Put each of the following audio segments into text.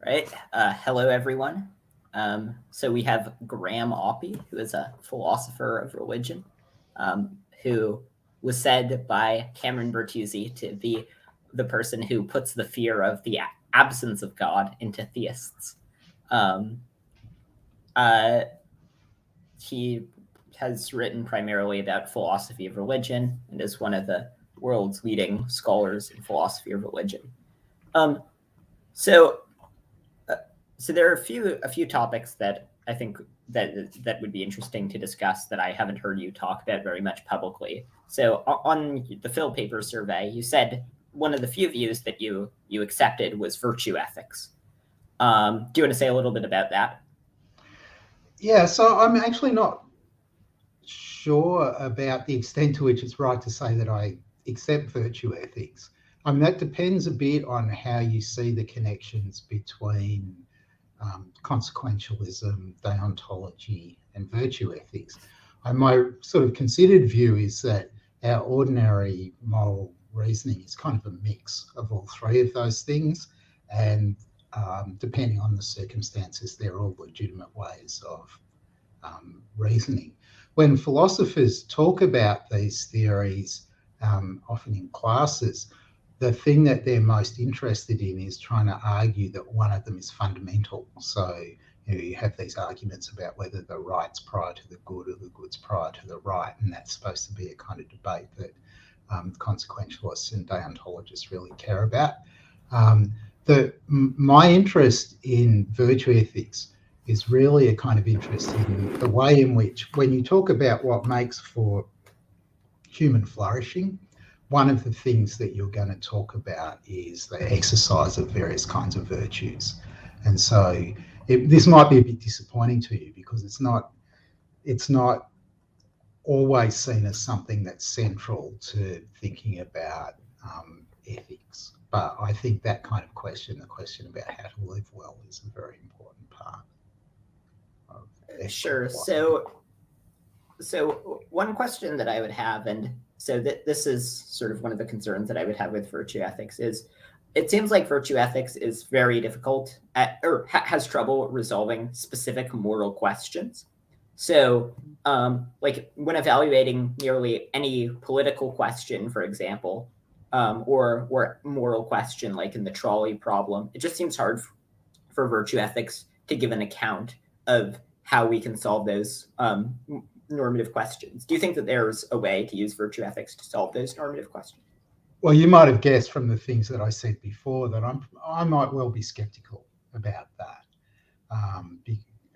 Right. Hello, everyone. So we have Graham Oppy, who is a philosopher of religion, who was said by Cameron Bertuzzi to be the person who puts the fear of the absence of God into theists. Um, uh, he has written primarily about philosophy of religion and is one of the world's leading scholars in philosophy of religion. Um, so So there are a few topics that I think that would be interesting to discuss that I haven't heard you talk about very much publicly. So on the Phil Paper survey, you said one of the few views that you accepted was virtue ethics. Do you want to say a little bit about that? Yeah, so I'm actually not sure about the extent to which it's right to say that I accept virtue ethics. I mean, that depends a bit on how you see the connections between consequentialism, deontology, and virtue ethics. My sort of considered view is that our ordinary moral reasoning is kind of a mix of all three of those things. And depending on the circumstances, they're all legitimate ways of reasoning. When philosophers talk about these theories, often in classes, the thing that they're most interested in is trying to argue that one of them is fundamental. So you have these arguments about whether the right's prior to the good or the good's prior to the right, and that's supposed to be a kind of debate that consequentialists and deontologists really care about. My interest in virtue ethics is really a kind of interest in the way in which, when you talk about what makes for human flourishing, one of the things that you're going to talk about is the exercise of various kinds of virtues. And so this might be a bit disappointing to you because it's not always seen as something that's central to thinking about ethics. But I think that kind of question, the question about how to live well, is a very important part of ethical Sure. philosophy. So one question that I would have, and so this is sort of one of the concerns that I would have with virtue ethics, is it seems like virtue ethics is very difficult or has trouble resolving specific moral questions. So, like when evaluating nearly any political question, for example, or moral question, like in the trolley problem, it just seems hard for virtue ethics to give an account of how we can solve those normative questions. Do you think that there's a way to use virtue ethics to solve those normative questions? Well, you might have guessed from the things that I said before that I might well be skeptical about that.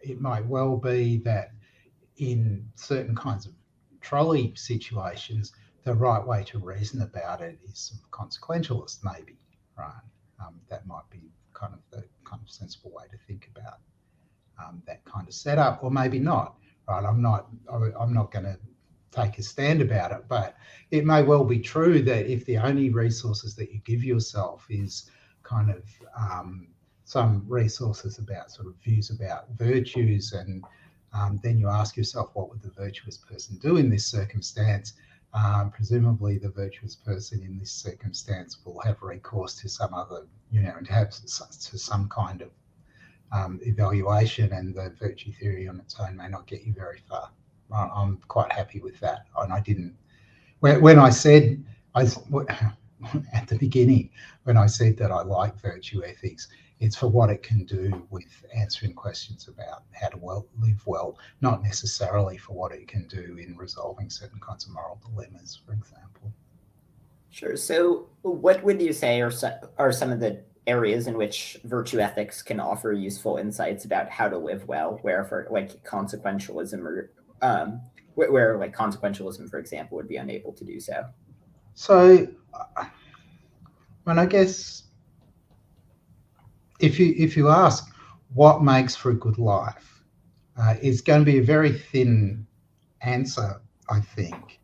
It might well be that in certain kinds of trolley situations, the right way to reason about it is consequentialist, maybe, right? That might be kind of the kind of sensible way to think about that kind of setup, or maybe not. Right? I'm not going to take a stand about it, but it may well be true that if the only resources that you give yourself is kind of some resources about sort of views about virtues, and then you ask yourself, what would the virtuous person do in this circumstance? Presumably the virtuous person in this circumstance will have recourse to some other, and have to some kind of evaluation, and the virtue theory on its own may not get you very far. I'm quite happy with that. And I didn't, when I said, at the beginning, when I said that I like virtue ethics, it's for what it can do with answering questions about how to live well, not necessarily for what it can do in resolving certain kinds of moral dilemmas, for example. Sure. So, what would you say are some of the areas in which virtue ethics can offer useful insights about how to live well, where for like consequentialism or where like consequentialism, for example, would be unable to do so? So, when I guess if you ask what makes for a good life, it's going to be a very thin answer, I think,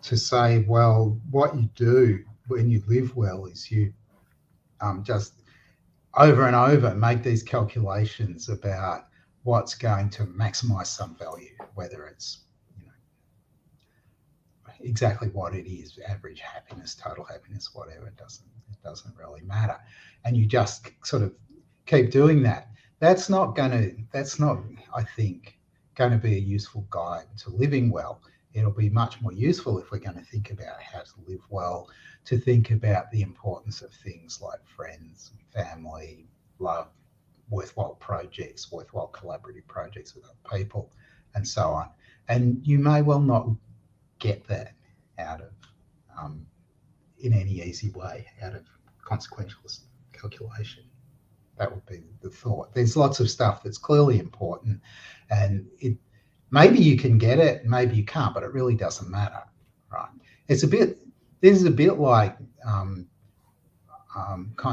to say, well, what you do when you live well is you just over and over make these calculations about what's going to maximize some value, whether it's exactly what it is, average happiness, total happiness, whatever. It doesn't really matter, and you just sort of keep doing that. That's not, I think, going to be a useful guide to living well. It'll be much more useful if we're going to think about how to live well, to think about the importance of things like friends, family, love, worthwhile projects, worthwhile collaborative projects with other people, and so on. And you may well not get that out of, in any easy way, out of consequentialist calculation. That would be the thought. There's lots of stuff that's clearly important, and maybe you can get it, maybe you can't, but it really doesn't matter, right? This is a bit like kind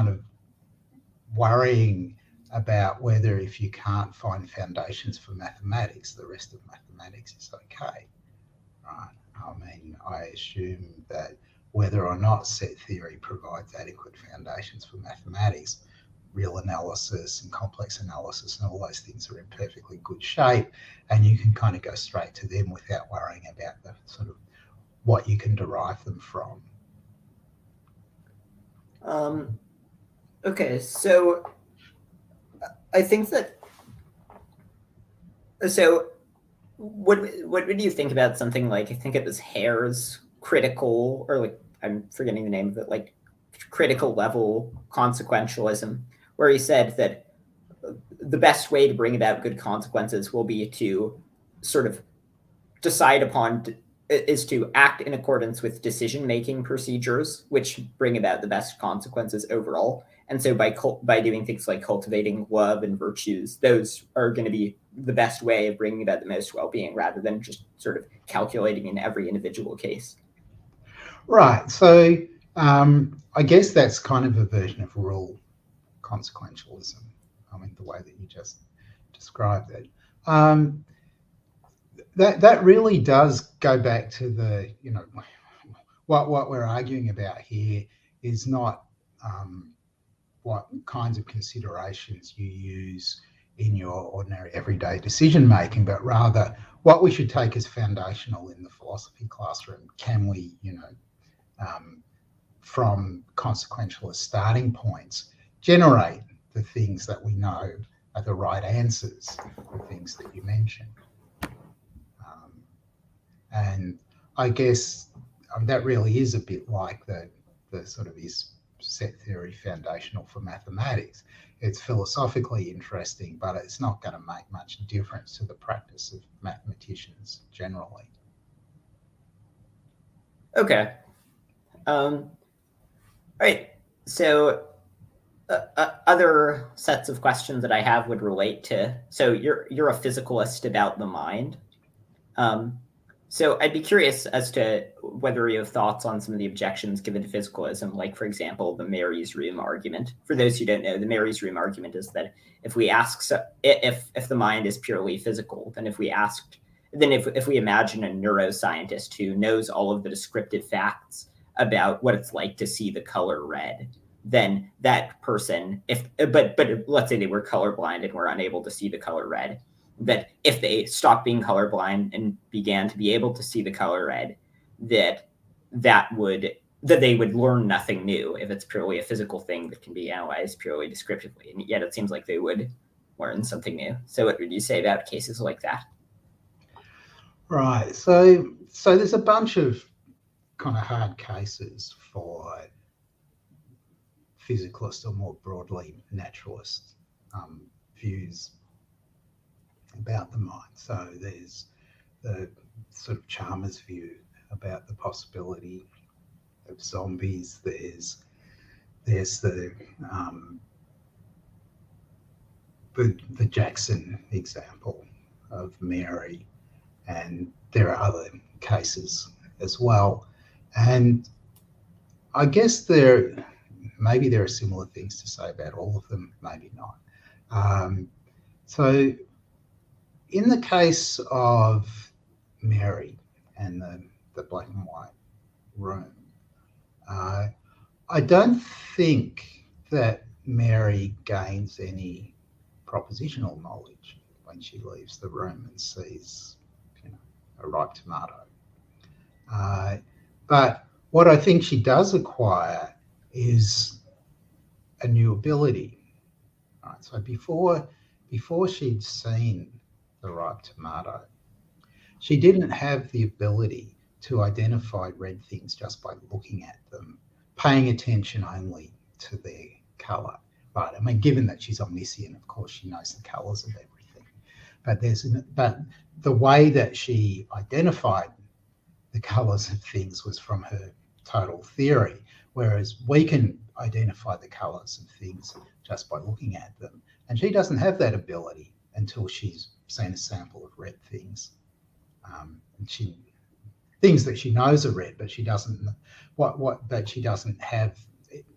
of worrying about whether, if you can't find foundations for mathematics, the rest of mathematics is okay, right? I mean, I assume that whether or not set theory provides adequate foundations for mathematics, real analysis and complex analysis and all those things are in perfectly good shape, and you can kind of go straight to them without worrying about the sort of what you can derive them from. Okay, so I think that. So, what do you think about something like, I think it was Hare's critical, or like, I'm forgetting the name of it, like critical level consequentialism, where he said that the best way to bring about good consequences will be to sort of decide upon, is to act in accordance with decision-making procedures, which bring about the best consequences overall. And so by doing things like cultivating love and virtues, those are going to be the best way of bringing about the most well-being, rather than just sort of calculating in every individual case. Right. So I guess that's kind of a version of rule consequentialism. I mean, the way that you just described it. That really does go back to the, what we're arguing about here is not what kinds of considerations you use in your ordinary everyday decision making, but rather what we should take as foundational in the philosophy classroom. Can we, from consequentialist starting points, generate the things that we know are the right answers, the things that you mentioned. And I guess that really is a bit like the sort of is set theory foundational for mathematics. It's philosophically interesting, but it's not going to make much difference to the practice of mathematicians generally. Okay. All right. So other sets of questions that I have would relate to, so you're a physicalist about the mind. So I'd be curious as to whether you have thoughts on some of the objections given to physicalism, like, for example, the Mary's room argument. For those who don't know, the Mary's room argument is that if we ask, if the mind is purely physical, then if we imagine a neuroscientist who knows all of the descriptive facts about what it's like to see the color red, then that person, but let's say they were colorblind and were unable to see the color red, that if they stopped being colorblind and began to be able to see the color red, that they would learn nothing new if it's purely a physical thing that can be analyzed purely descriptively. And yet it seems like they would learn something new. So what would you say about cases like that? Right. So there's a bunch of kind of hard cases for physicalist or more broadly naturalist views about the mind. So there's the sort of Chalmers view about the possibility of zombies. There's the Jackson example of Mary, and there are other cases as well. And I guess maybe there are similar things to say about all of them, maybe not. So in the case of Mary and the black and white room, I don't think that Mary gains any propositional knowledge when she leaves the room and sees, a ripe tomato. But what I think she does acquire is a new ability. Right? So before she'd seen the ripe tomato, she didn't have the ability to identify red things just by looking at them, paying attention only to their colour. Right. I mean, given that she's omniscient, of course, she knows the colours of everything. But the way that she identified the colours of things was from her total theory, whereas we can identify the colours of things just by looking at them. And she doesn't have that ability until she's seen a sample of red things. And things that she knows are red, but she doesn't but she doesn't have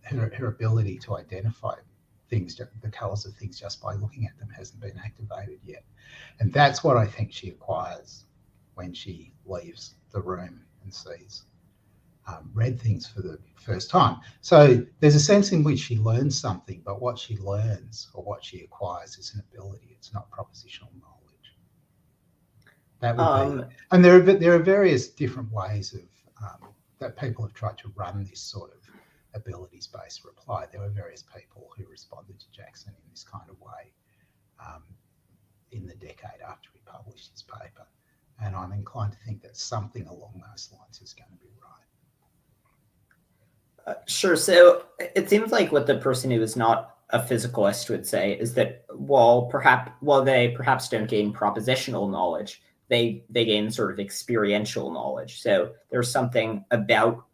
her ability to identify things, the colours of things, just by looking at them hasn't been activated yet. And that's what I think she acquires when she leaves the room and sees red things for the first time. So there's a sense in which she learns something, but what she learns or what she acquires is an ability. It's not propositional knowledge. That would be, and there are various different ways of that people have tried to run this sort of abilities-based reply. There were various people who responded to Jackson in this kind of way in the decade after he published his paper. And I'm inclined to think that something along those lines is going to be right. Sure. So it seems like what the person who is not a physicalist would say is that while they perhaps don't gain propositional knowledge, they gain sort of experiential knowledge. So there's something about,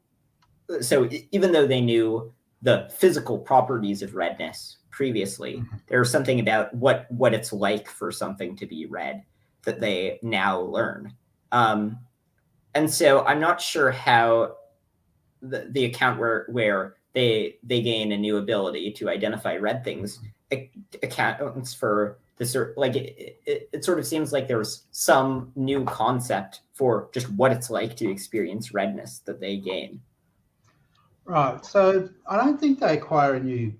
so even though they knew the physical properties of redness previously, there's something about what it's like for something to be red that they now learn. And so I'm not sure how the account where they gain a new ability to identify red things accounts for this, like it sort of seems like there's some new concept for just what it's like to experience redness that they gain. Right. So I don't think they acquire a new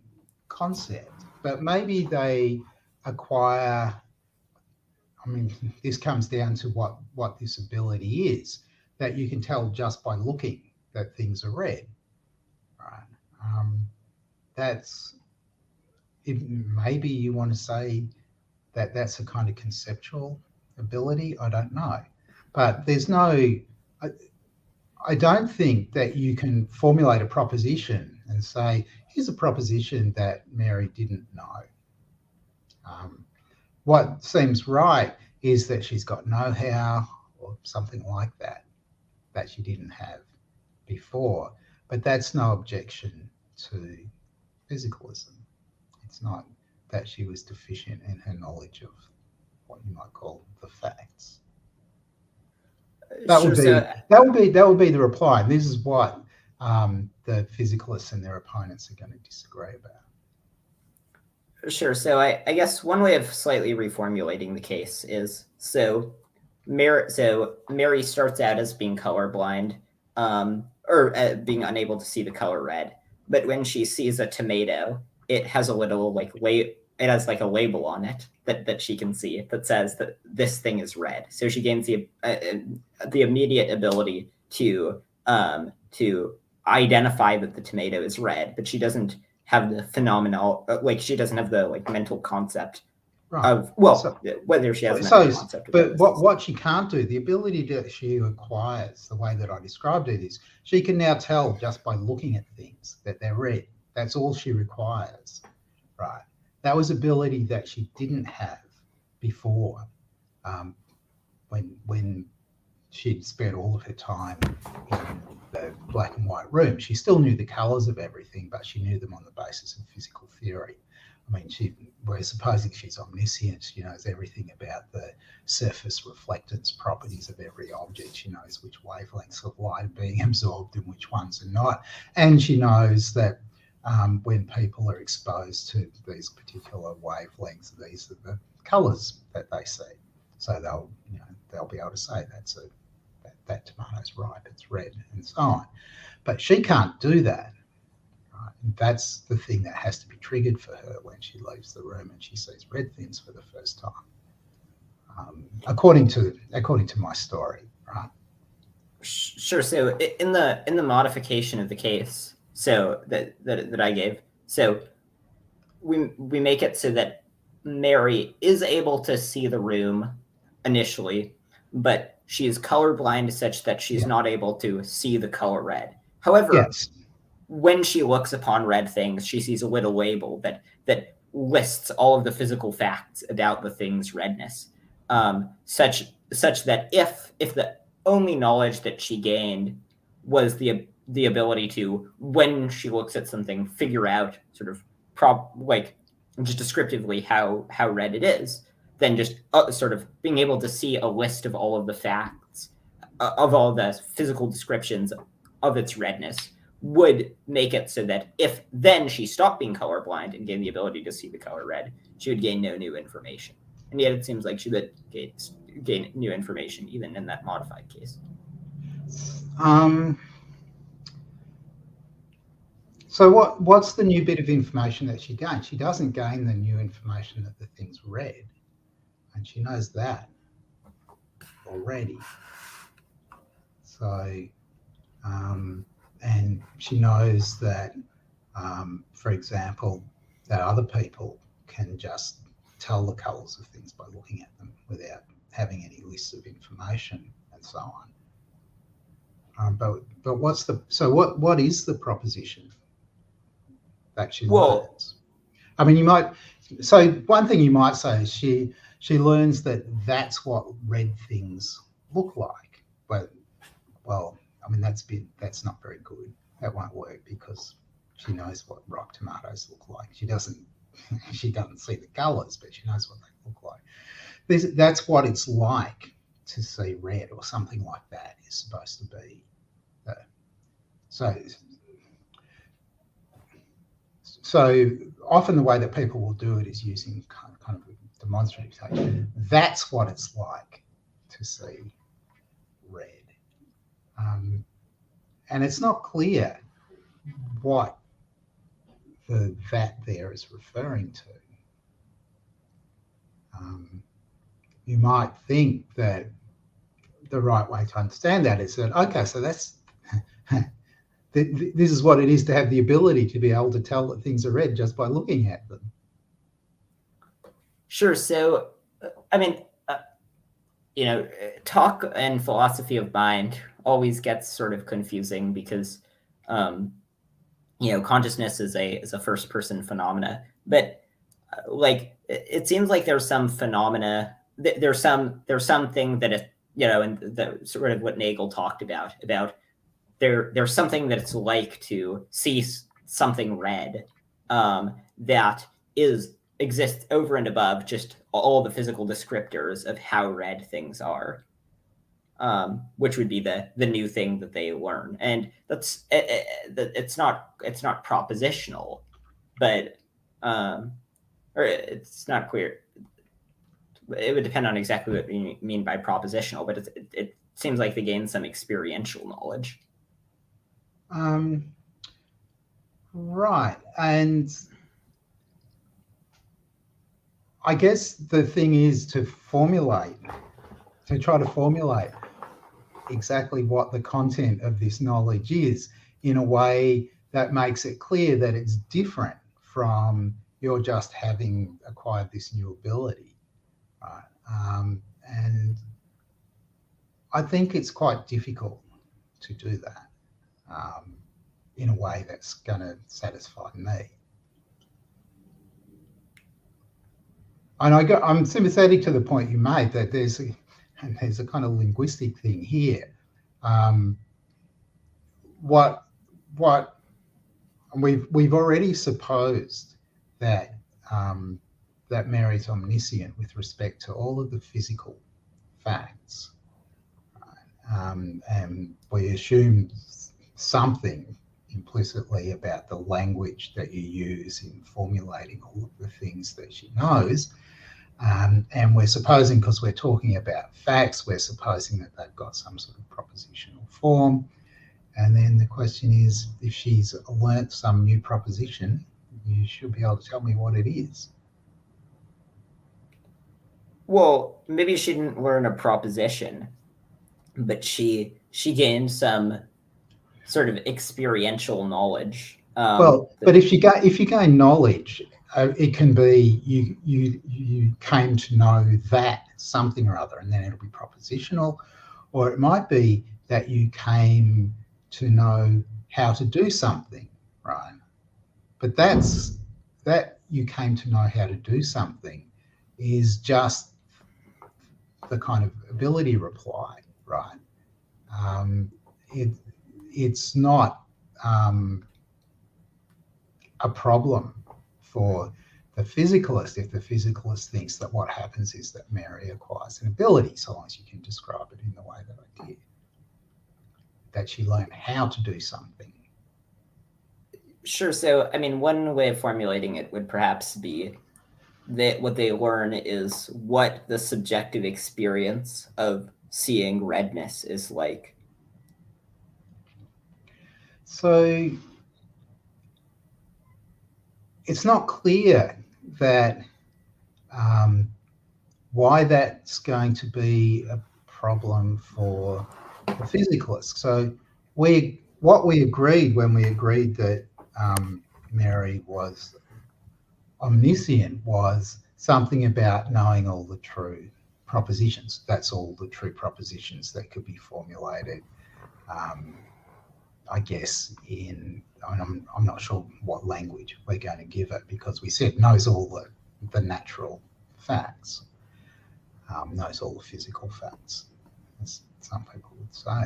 concept, but maybe they acquire, I mean, this comes down to what this ability is, that you can tell just by looking that things are red, right? That's, maybe you want to say that that's a kind of conceptual ability. I don't know, but there's no, I don't think that you can formulate a proposition and say, here's a proposition that Mary didn't know. What seems right is that she's got know-how or something like that she didn't have before, but that's no objection to physicalism. It's not that she was deficient in her knowledge of what you might call the facts. That would be the reply. And this is what the physicalists and their opponents are going to disagree about. Sure. So I guess one way of slightly reformulating the case is, so Mary starts out as being colorblind, or being unable to see the color red. But when she sees a tomato, it has a little it has like a label on it that she can see that says that this thing is red. So she gains the immediate ability to identify that the tomato is red, but she doesn't have the phenomenal, she doesn't have the mental concept of, whether she has a mental concept. But what she can't do, the ability that she acquires, the way that I described it, is she can now tell just by looking at things that they're red. That's all she requires, right? That was ability that she didn't have before, when she'd spent all of her time in the black and white room. She still knew the colours of everything, but she knew them on the basis of physical theory. I mean, we're supposing she's omniscient. She knows everything about the surface reflectance properties of every object. She knows which wavelengths of light are being absorbed and which ones are not. And she knows that when people are exposed to these particular wavelengths, these are the colours that they see. So they'll be able to say that tomato's ripe, it's red, and so on. But she can't do that. Right? And that's the thing that has to be triggered for her when she leaves the room and she sees red things for the first time, according to my story, right? Sure. So in the modification of the case, so that I gave, so we make it so that Mary is able to see the room initially, but she is colorblind such that she's not able to see the color red. However, yes, when she looks upon red things, she sees a little label that lists all of the physical facts about the thing's redness, such that if the only knowledge that she gained was the ability to, when she looks at something, figure out sort of just descriptively how red it is, then just sort of being able to see a list of all of the facts, of all the physical descriptions of its redness, would make it so that if then she stopped being colorblind and gained the ability to see the color red, she would gain no new information. And yet it seems like she would gain new information even in that modified case. So what's the new bit of information that she gained? She doesn't gain the new information that the thing's red, and she knows that already. So, and she knows that, for example, that other people can just tell the colours of things by looking at them without having any lists of information and so on. But what is the proposition that she learns? I mean, so one thing you might say is she learns that that's what red things look like. But, well, I mean, that's not very good. That won't work because she knows what ripe tomatoes look like. She doesn't see the colours, but she knows what they look like. That's what it's like to see red, or something like that is supposed to be. So often the way that people will do it is using kind of demonstrative technique. That's what it's like to see red. And it's not clear what that there is referring to. You might think that the right way to understand that is that, okay, so that's this is what it is to have the ability to be able to tell that things are red just by looking at them. Sure. So, I mean, talk and philosophy of mind always gets sort of confusing because, consciousness is a first person phenomena, but it seems like there's some phenomena, there's something that it, and the sort of what Nagel talked about there's something that it's like to see something red that exists over and above just all the physical descriptors of how red things are, which would be the new thing that they learn. And that's it's not propositional, but or it's not clear. It would depend on exactly what you mean by propositional, but it seems like they gain some experiential knowledge. Right. And I guess the thing is to try to formulate exactly what the content of this knowledge is in a way that makes it clear that it's different from you're just having acquired this new ability. Right? And I think it's quite difficult to do that in a way that's going to satisfy me. And I'm sympathetic to the point you made that there's a kind of linguistic thing here. What we've already supposed that that Mary's omniscient with respect to all of the physical facts, and we assume something implicitly about the language that you use in formulating all of the things that she knows. And we're supposing, because we're talking about facts, we're supposing that they've got some sort of propositional form. And then the question is, if she's learnt some new proposition, you should be able to tell me what it is. Well, maybe she didn't learn a proposition, but she gained some sort of experiential knowledge. But if you gain knowledge, it can be you came to know that something or other, and then it'll be propositional, or it might be that you came to know how to do something, right? But that you came to know how to do something is just the kind of ability reply, right? It's not a problem for the physicalist if the physicalist thinks that what happens is that Mary acquires an ability, so long as you can describe it in the way that I did, that she learned how to do something. Sure. So, I mean, one way of formulating it would perhaps be that what they learn is what the subjective experience of seeing redness is like. So it's not clear that why that's going to be a problem for the physicalist. So what we agreed when we agreed that Mary was omniscient was something about knowing all the true propositions. That's all the true propositions that could be formulated, I guess, I'm not sure what language we're going to give it, because we said knows all the natural facts, knows all the physical facts, as some people would say.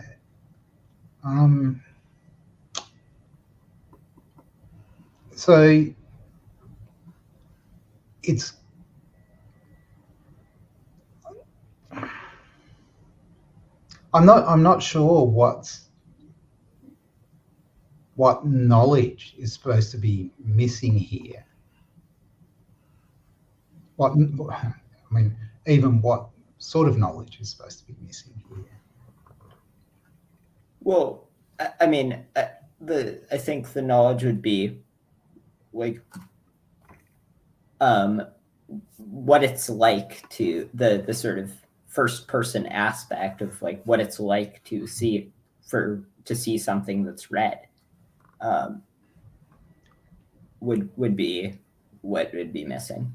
So it's I'm not sure what knowledge is supposed to be missing here. Even what sort of knowledge is supposed to be missing here? Well, I mean, I think the knowledge would be like what it's like to the sort of first person aspect of like what it's like to see something that's red. Would be what would be missing.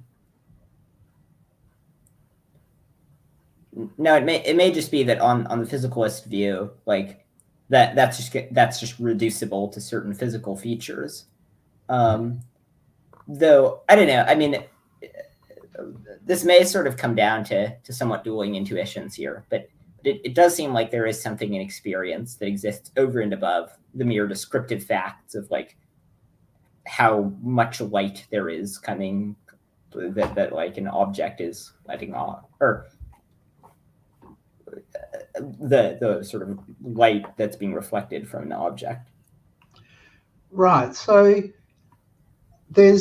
No, it may just be that on the physicalist view, like that's just reducible to certain physical features. Though I don't know. I mean, this may sort of come down to somewhat dueling intuitions here, but it does seem like there is something in experience that exists over and above the mere descriptive facts of like how much light there is coming, that like an object is letting off, or the sort of light that's being reflected from an object. Right. So there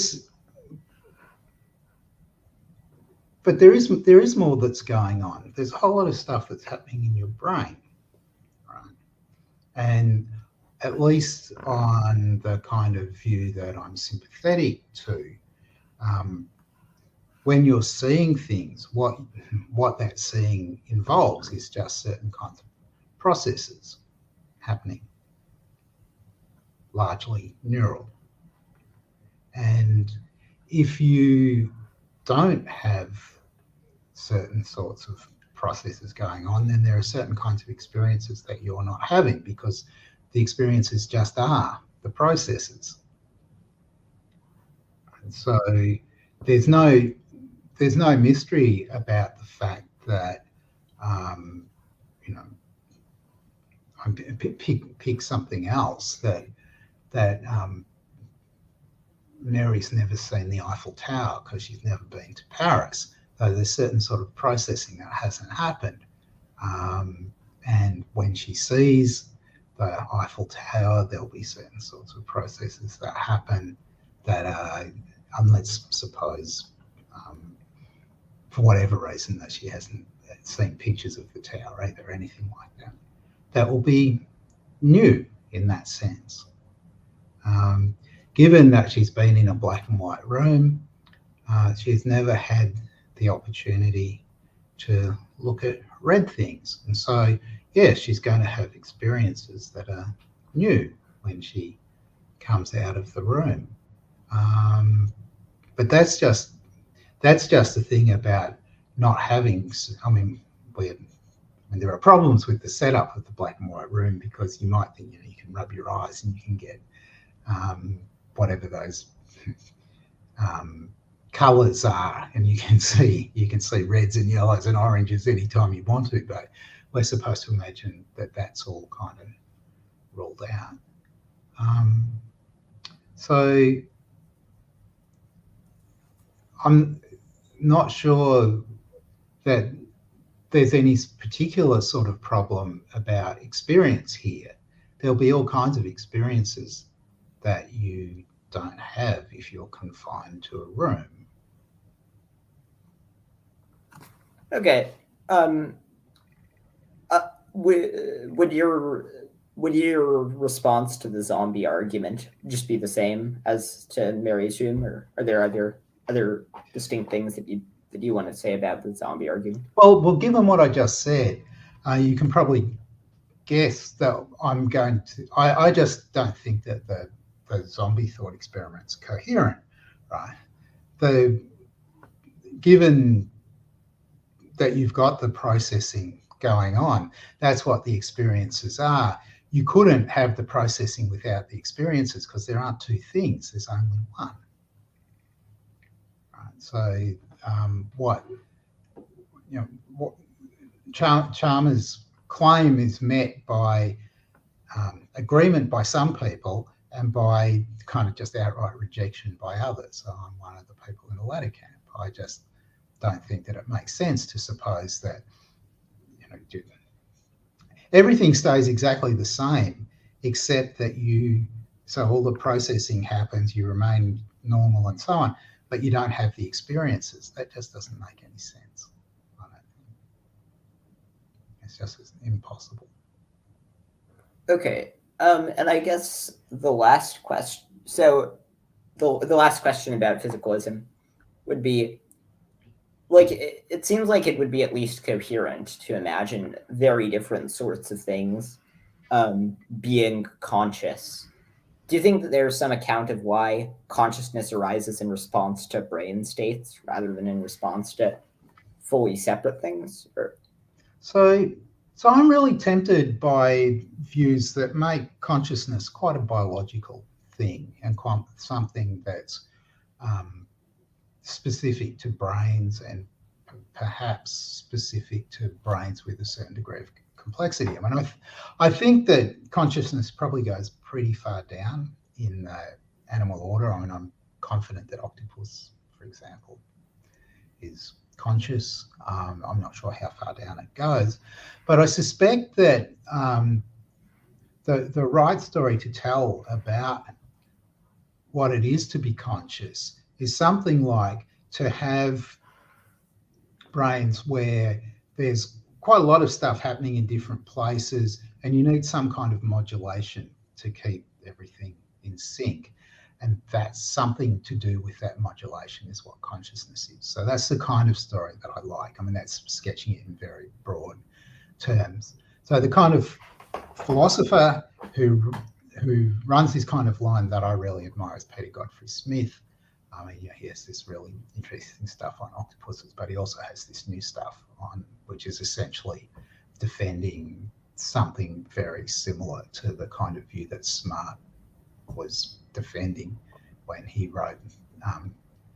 is more that's going on. There's a whole lot of stuff that's happening in your brain, right? And at least on the kind of view that I'm sympathetic to, when you're seeing things, what that seeing involves is just certain kinds of processes happening, largely neural. And if you don't have certain sorts of processes going on, then there are certain kinds of experiences that you're not having, because the experiences just are the processes. And so there's no mystery about the fact that pick something else, that Mary's never seen the Eiffel Tower because she's never been to Paris. So there's certain sort of processing that hasn't happened. And when she sees the Eiffel Tower, there'll be certain sorts of processes that happen that are, let's suppose, for whatever reason, that she hasn't seen pictures of the tower either, or anything like that, that will be new in that sense. Given that she's been in a black and white room, she's never had the opportunity to look at red things. And so, yes, she's going to have experiences that are new when she comes out of the room. But that's just the thing about not having. I mean, there are problems with the setup of the black and white room, because you might think, you can rub your eyes and you can get whatever those colours are, and you can see reds and yellows and oranges anytime you want to, but we're supposed to imagine that that's all kind of ruled out. So I'm not sure that there's any particular sort of problem about experience here. There'll be all kinds of experiences that you don't have if you're confined to a room. Okay. Would your response to the zombie argument just be the same as to Mary's room, or are there other distinct things that you want to say about the zombie argument? Well, given what I just said, you can probably guess that I'm going to. I just don't think that the zombie thought experiment's coherent, right? Given that you've got the processing going on, that's what the experiences are. You couldn't have the processing without the experiences, because there aren't two things, there's only one. Right? So what Chalmers' claim is met by agreement by some people and by kind of just outright rejection by others. So I'm one of the people in the latter camp. I just don't think that it makes sense to suppose that everything stays exactly the same, except that so all the processing happens, you remain normal and so on, but you don't have the experiences. That just doesn't make any sense. I don't think. It's just impossible. Okay. And I guess the last question. So the last question about physicalism would be, like, it seems like it would be at least coherent to imagine very different sorts of things being conscious. Do you think that there's some account of why consciousness arises in response to brain states rather than in response to fully separate things? So I'm really tempted by views that make consciousness quite a biological thing and something that's specific to brains, and perhaps specific to brains with a certain degree of complexity. I mean, I think that consciousness probably goes pretty far down in the animal order. I mean, I'm confident that octopus, for example, is conscious. I'm not sure how far down it goes, but I suspect that the right story to tell about what it is to be conscious is something like to have brains where there's quite a lot of stuff happening in different places, and you need some kind of modulation to keep everything in sync. And that's something to do with that modulation is what consciousness is. So that's the kind of story that I like. I mean, that's sketching it in very broad terms. So the kind of philosopher who runs this kind of line that I really admire is Peter Godfrey Smith. I mean, he has this really interesting stuff on octopuses, but he also has this new stuff on, which is essentially defending something very similar to the kind of view that Smart was defending when he wrote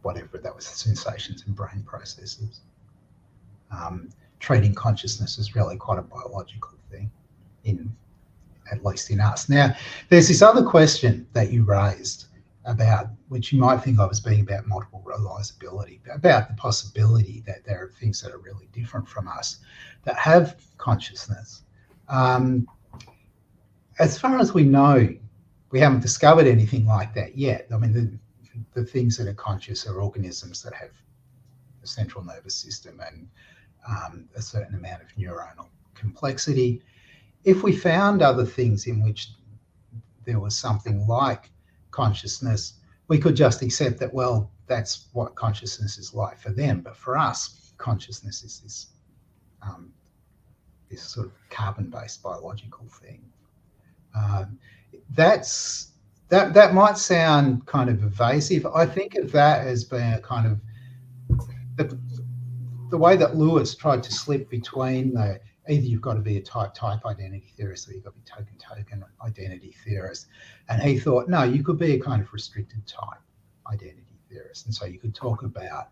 whatever that was, Sensations and Brain Processes. Treating consciousness is really quite a biological thing, at least in us. Now, there's this other question that you raised about, which you might think of as being about multiple realizability, about the possibility that there are things that are really different from us that have consciousness. As far as we know, we haven't discovered anything like that yet. I mean, the things that are conscious are organisms that have a central nervous system and a certain amount of neuronal complexity. If we found other things in which there was something like consciousness, we could just accept that, well, that's what consciousness is like for them. But for us, consciousness is this sort of carbon-based biological thing. That's that might sound kind of evasive. I think of that as being a kind of the way that Lewis tried to slip between either you've got to be a type identity theorist or you've got to be token identity theorist. And he thought, no, you could be a kind of restricted type identity theorist. And so you could talk about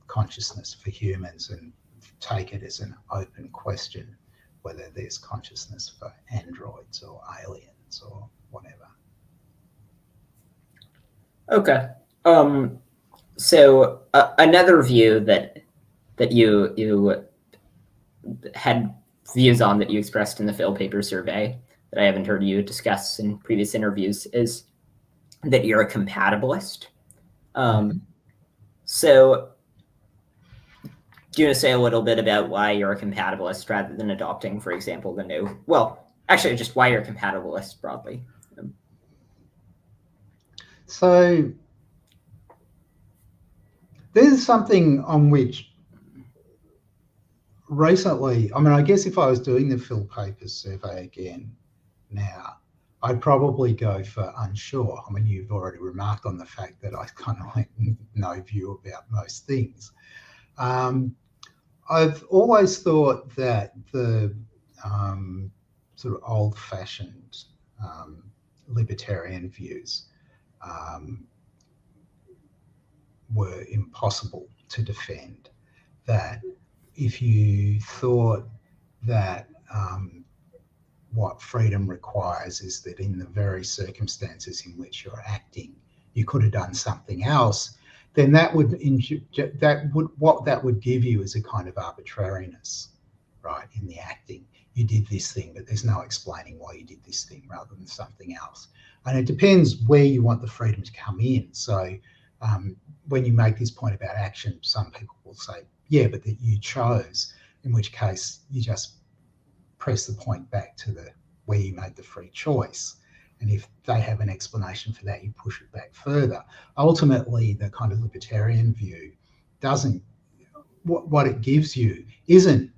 consciousness for humans and take it as an open question, whether there's consciousness for androids or aliens or whatever. Okay. So another view that you had views on that you expressed in the Phil paper survey that I haven't heard you discuss in previous interviews is that you're a compatibilist. So do you want to say a little bit about why you're a compatibilist rather than adopting, for example, the no? Well, actually, just why you're a compatibilist broadly. So there's something on which recently, I mean, I guess if I was doing the Phil Papers survey again now, I'd probably go for unsure. I mean, you've already remarked on the fact that I kind of like no view about most things. I've always thought that the sort of old-fashioned libertarian views were impossible to defend. That if you thought that what freedom requires is that in the very circumstances in which you're acting, you could have done something else, then that would give you is a kind of arbitrariness, right, in the acting. You did this thing, but there's no explaining why you did this thing rather than something else. And it depends where you want the freedom to come in. So when you make this point about action, some people will say, yeah, but that you chose, in which case you just press the point back to where you made the free choice. And if they have an explanation for that, you push it back further. Ultimately, the kind of libertarian view doesn't, what it gives you isn't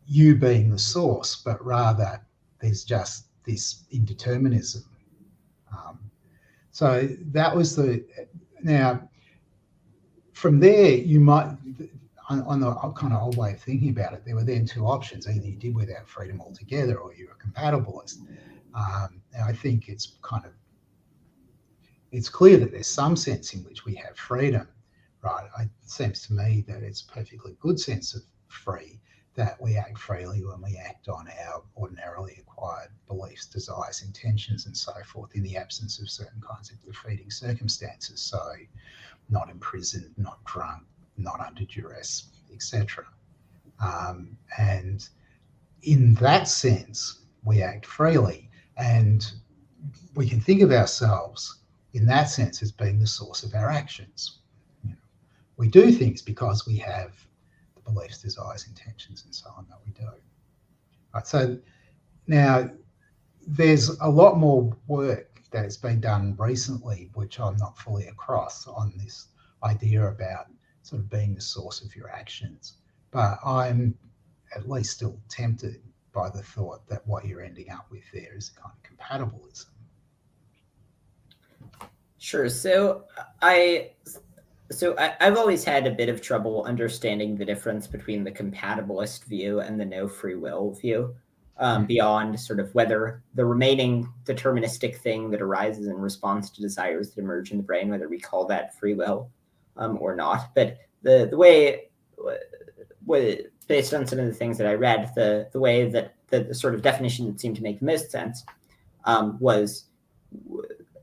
you being the source, but rather there's just this indeterminism. So that was now from there you might, on the kind of old way of thinking about it, there were then two options. Either you did without freedom altogether or you're a compatibilist. Now I think it's clear that there's some sense in which we have freedom, right? It seems to me that it's a perfectly good sense of free, that we act freely when we act on our ordinarily acquired beliefs, desires, intentions, and so forth, in the absence of certain kinds of defeating circumstances. So not imprisoned, not drunk, not under duress, etc. And in that sense, we act freely, and we can think of ourselves in that sense as being the source of our actions. You know, we do things because we have the beliefs, desires, intentions, and so on that we do. Right, so now there's a lot more work that has been done recently, which I'm not fully across, on this idea about sort of being the source of your actions. But I'm at least still tempted by the thought that what you're ending up with there is a kind of compatibilism. Sure. So I've always had a bit of trouble understanding the difference between the compatibilist view and the no free will view, beyond sort of whether the remaining deterministic thing that arises in response to desires that emerge in the brain, whether we call that free will or not. But the way, based on some of the things that I read, the way that the sort of definition that seemed to make the most sense was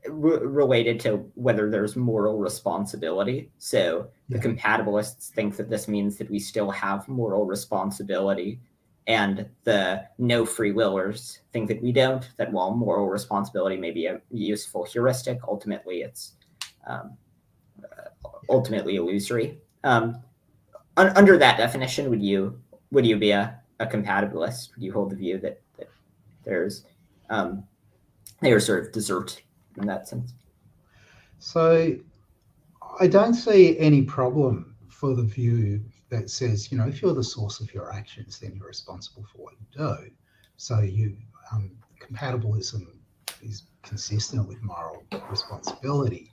related to whether there's moral responsibility. So the compatibilists think that this means that we still have moral responsibility, and the no free willers think that we don't, that while moral responsibility may be a useful heuristic, ultimately it's ultimately illusory. Under that definition, would you be a compatibilist? Would you hold the view that there's they are sort of desert in that sense? So I don't see any problem for the view that says, you know, if you're the source of your actions, then you're responsible for what you do. So compatibilism is consistent with moral responsibility.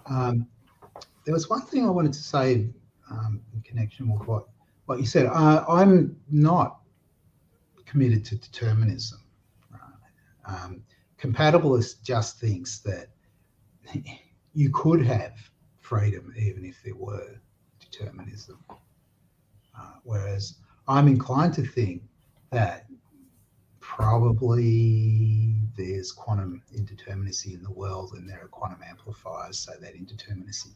There was one thing I wanted to say in connection with what you said. I'm not committed to determinism. Compatibilist just thinks that you could have freedom even if there were determinism. Whereas I'm inclined to think that probably there's quantum indeterminacy in the world and there are quantum amplifiers, so that indeterminacy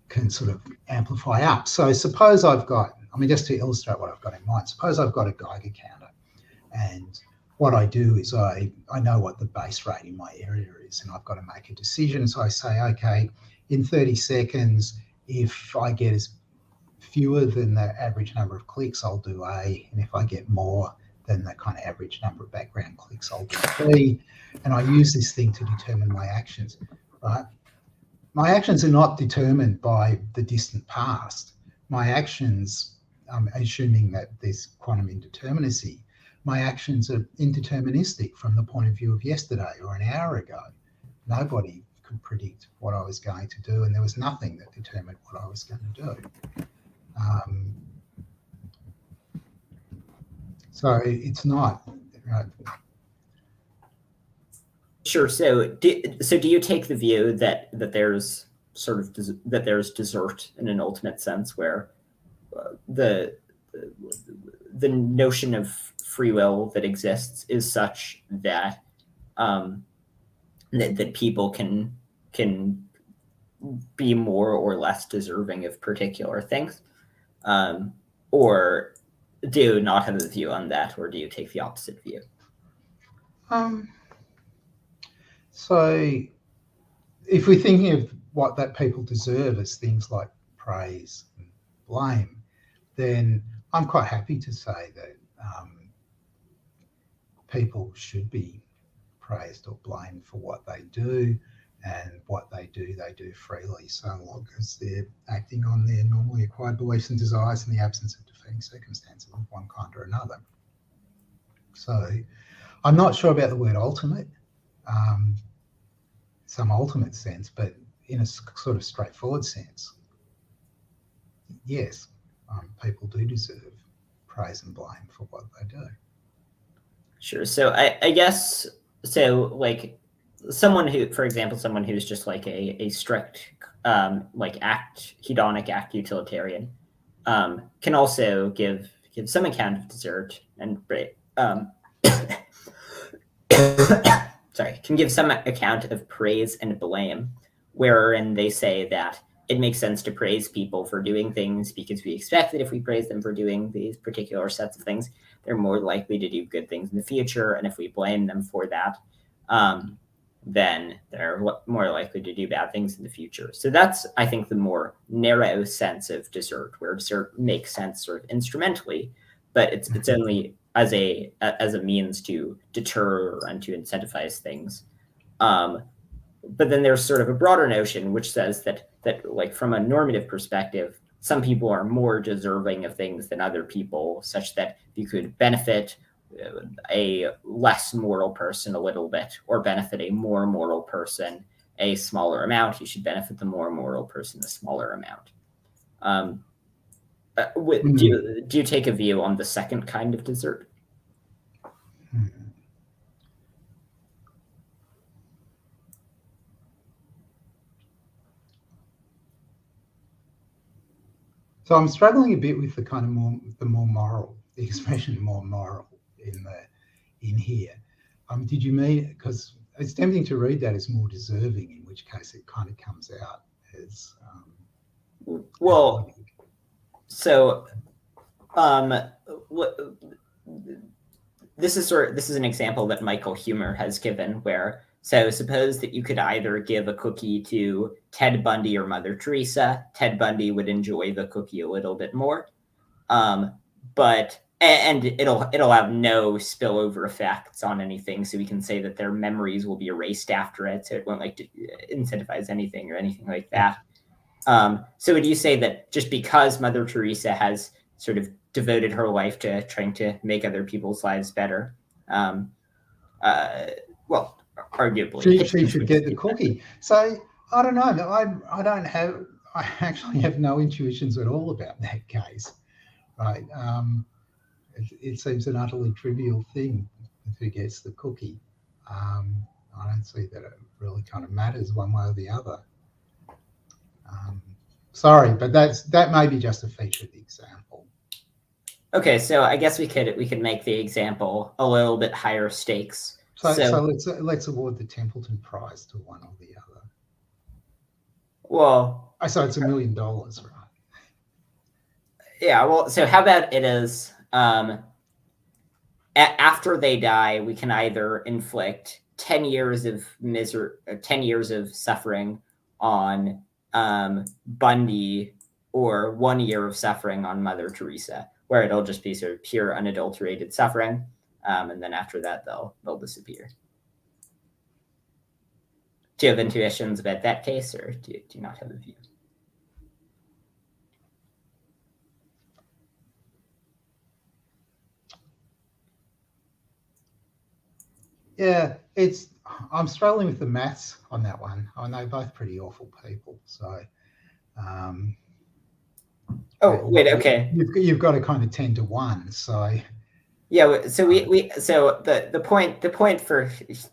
can sort of amplify up. So suppose I've got, just to illustrate what I've got in mind, suppose I've got a Geiger counter, and what I do is I know what the base rate in my area is, and I've got to make a decision. So I say, okay, in 30 seconds, if I get fewer than the average number of clicks, I'll do A, and if I get more than the kind of average number of background clicks, I'll do B. And I use this thing to determine my actions, right? My actions are not determined by the distant past. My actions, assuming that there's quantum indeterminacy, my actions are indeterministic from the point of view of yesterday or an hour ago. Nobody could predict what I was going to do, and there was nothing that determined what I was going to do. So it's not. Sure. So do you take the view that there's sort of that there's desert in an ultimate sense, where the notion of free will that exists is such that that people can be more or less deserving of particular things, or do you not have a view on that, or do you take the opposite view? So if we're thinking of what that people deserve as things like praise and blame, then I'm quite happy to say that people should be praised or blamed for what they do, and what they do freely, so long as they're acting on their normally acquired beliefs and desires in the absence of defeating circumstances of one kind or another. So I'm not sure about the word ultimate, some ultimate sense, but in a sort of straightforward sense, yes, people do deserve praise and blame for what they do. Sure. So I guess, so like someone who, for example, someone who's just like a strict like hedonic act utilitarian can also give some account of desert and can give some account of praise and blame, wherein they say that it makes sense to praise people for doing things because we expect that if we praise them for doing these particular sets of things, they're more likely to do good things in the future. And if we blame them for that, then they're more likely to do bad things in the future. So that's, I think, the more narrow sense of desert, where desert makes sense sort of instrumentally, but it's only as a means to deter and to incentivize things. But then there's sort of a broader notion which says that like from a normative perspective, some people are more deserving of things than other people, such that you could benefit a less moral person a little bit, or benefit a more moral person a smaller amount. You should benefit the more moral person a smaller amount. Do you take a view on the second kind of desert? So I'm struggling a bit with the kind of the more moral, the expression more moral in here. Did you mean, because it's tempting to read that as more deserving, in which case it kind of comes out as well. So this is an example that Michael Huemer has given, where, so suppose that you could either give a cookie to Ted Bundy or Mother Teresa. Ted Bundy would enjoy the cookie a little bit more, but it'll have no spillover effects on anything. So we can say that their memories will be erased after it, so it won't like to incentivize anything or anything like that. So would you say that just because Mother Teresa has sort of devoted her life to trying to make other people's lives better, well, arguably. She should get the cookie. So I don't know. I actually have no intuitions at all about that case, right? It seems an utterly trivial thing who gets the cookie. I don't see that it really kind of matters one way or the other. Sorry, but that may be just a feature of the example. Okay, so I guess we could make the example a little bit higher stakes. So let's award the Templeton Prize to one or the other. Well, so it's $1 million, right? Yeah. Well, so how about it is after they die, we can either inflict 10 years of misery, 10 years of suffering on Bundy, or 1 year of suffering on Mother Teresa, where it'll just be sort of pure unadulterated suffering, and then after that they'll disappear. Do you have intuitions about that case, or do you not have a view? Yeah, I'm struggling with the maths on that one. I know both pretty awful people, so. Wait, okay. You've got to kind of 10 to 1, so. Yeah, so the point for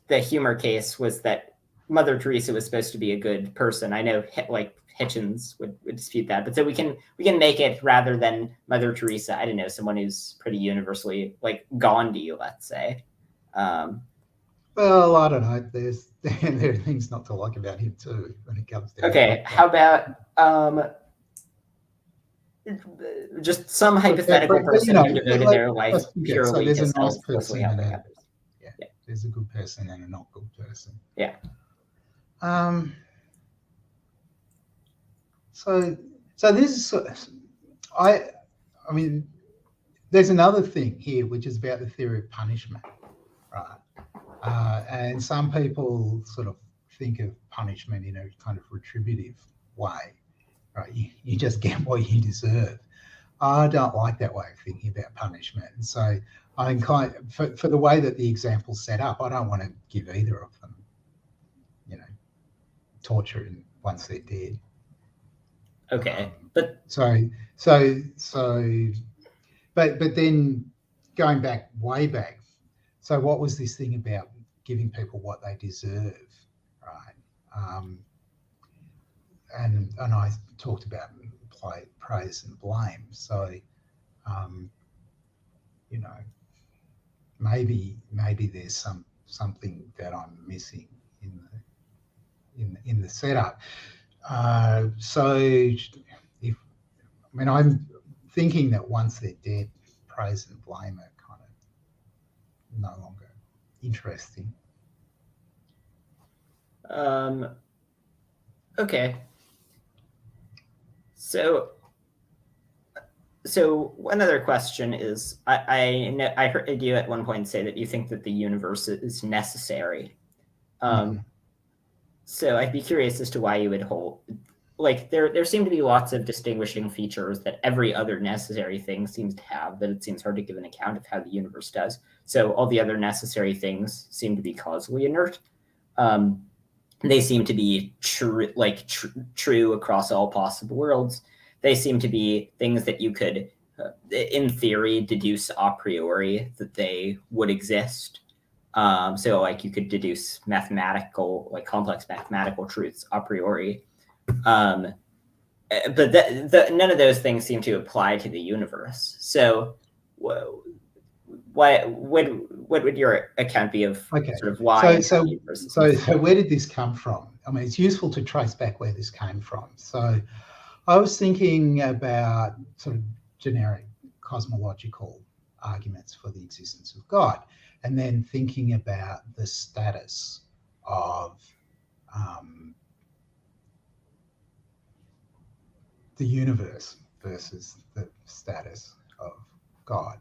the humor case was that Mother Teresa was supposed to be a good person. I know like Hitchens would dispute that, but so we can make it, rather than Mother Teresa, I don't know, someone who's pretty universally, like Gandhi, let's say. Well, I don't know. There are things not to like about him too when it comes down. Okay, how about just some hypothetical person who devoted their life purely to selflessly helping others. Yeah, there's a good person and a not good person. Yeah. So this is, I mean, there's another thing here which is about the theory of punishment, right? And some people sort of think of punishment in a kind of retributive way, right? You just get what you deserve. I don't like that way of thinking about punishment. And so I'm inclined, for the way that the example's set up, I don't want to give either of them, torture once they're dead. Okay, but then going back, way back, so what was this thing about giving people what they deserve, right? And I talked about praise and blame. So, maybe there's something that I'm missing in the setup. I'm thinking that once they're dead, praise and blame are kind of no longer interesting. Okay. So one other question is, I heard you at one point say that you think that the universe is necessary. So I'd be curious as to why you would hold, like, there seem to be lots of distinguishing features that every other necessary thing seems to have, that it seems hard to give an account of how the universe does. So all the other necessary things seem to be causally inert. They seem to be true across all possible worlds. They seem to be things that you could, in theory, deduce a priori that they would exist. So like you could deduce complex mathematical truths a priori. But none of those things seem to apply to the universe. So what would your account be of sort of why? So where did this come from? I mean, it's useful to trace back where this came from. So I was thinking about sort of generic cosmological arguments for the existence of God, and then thinking about the status of the universe versus the status of God.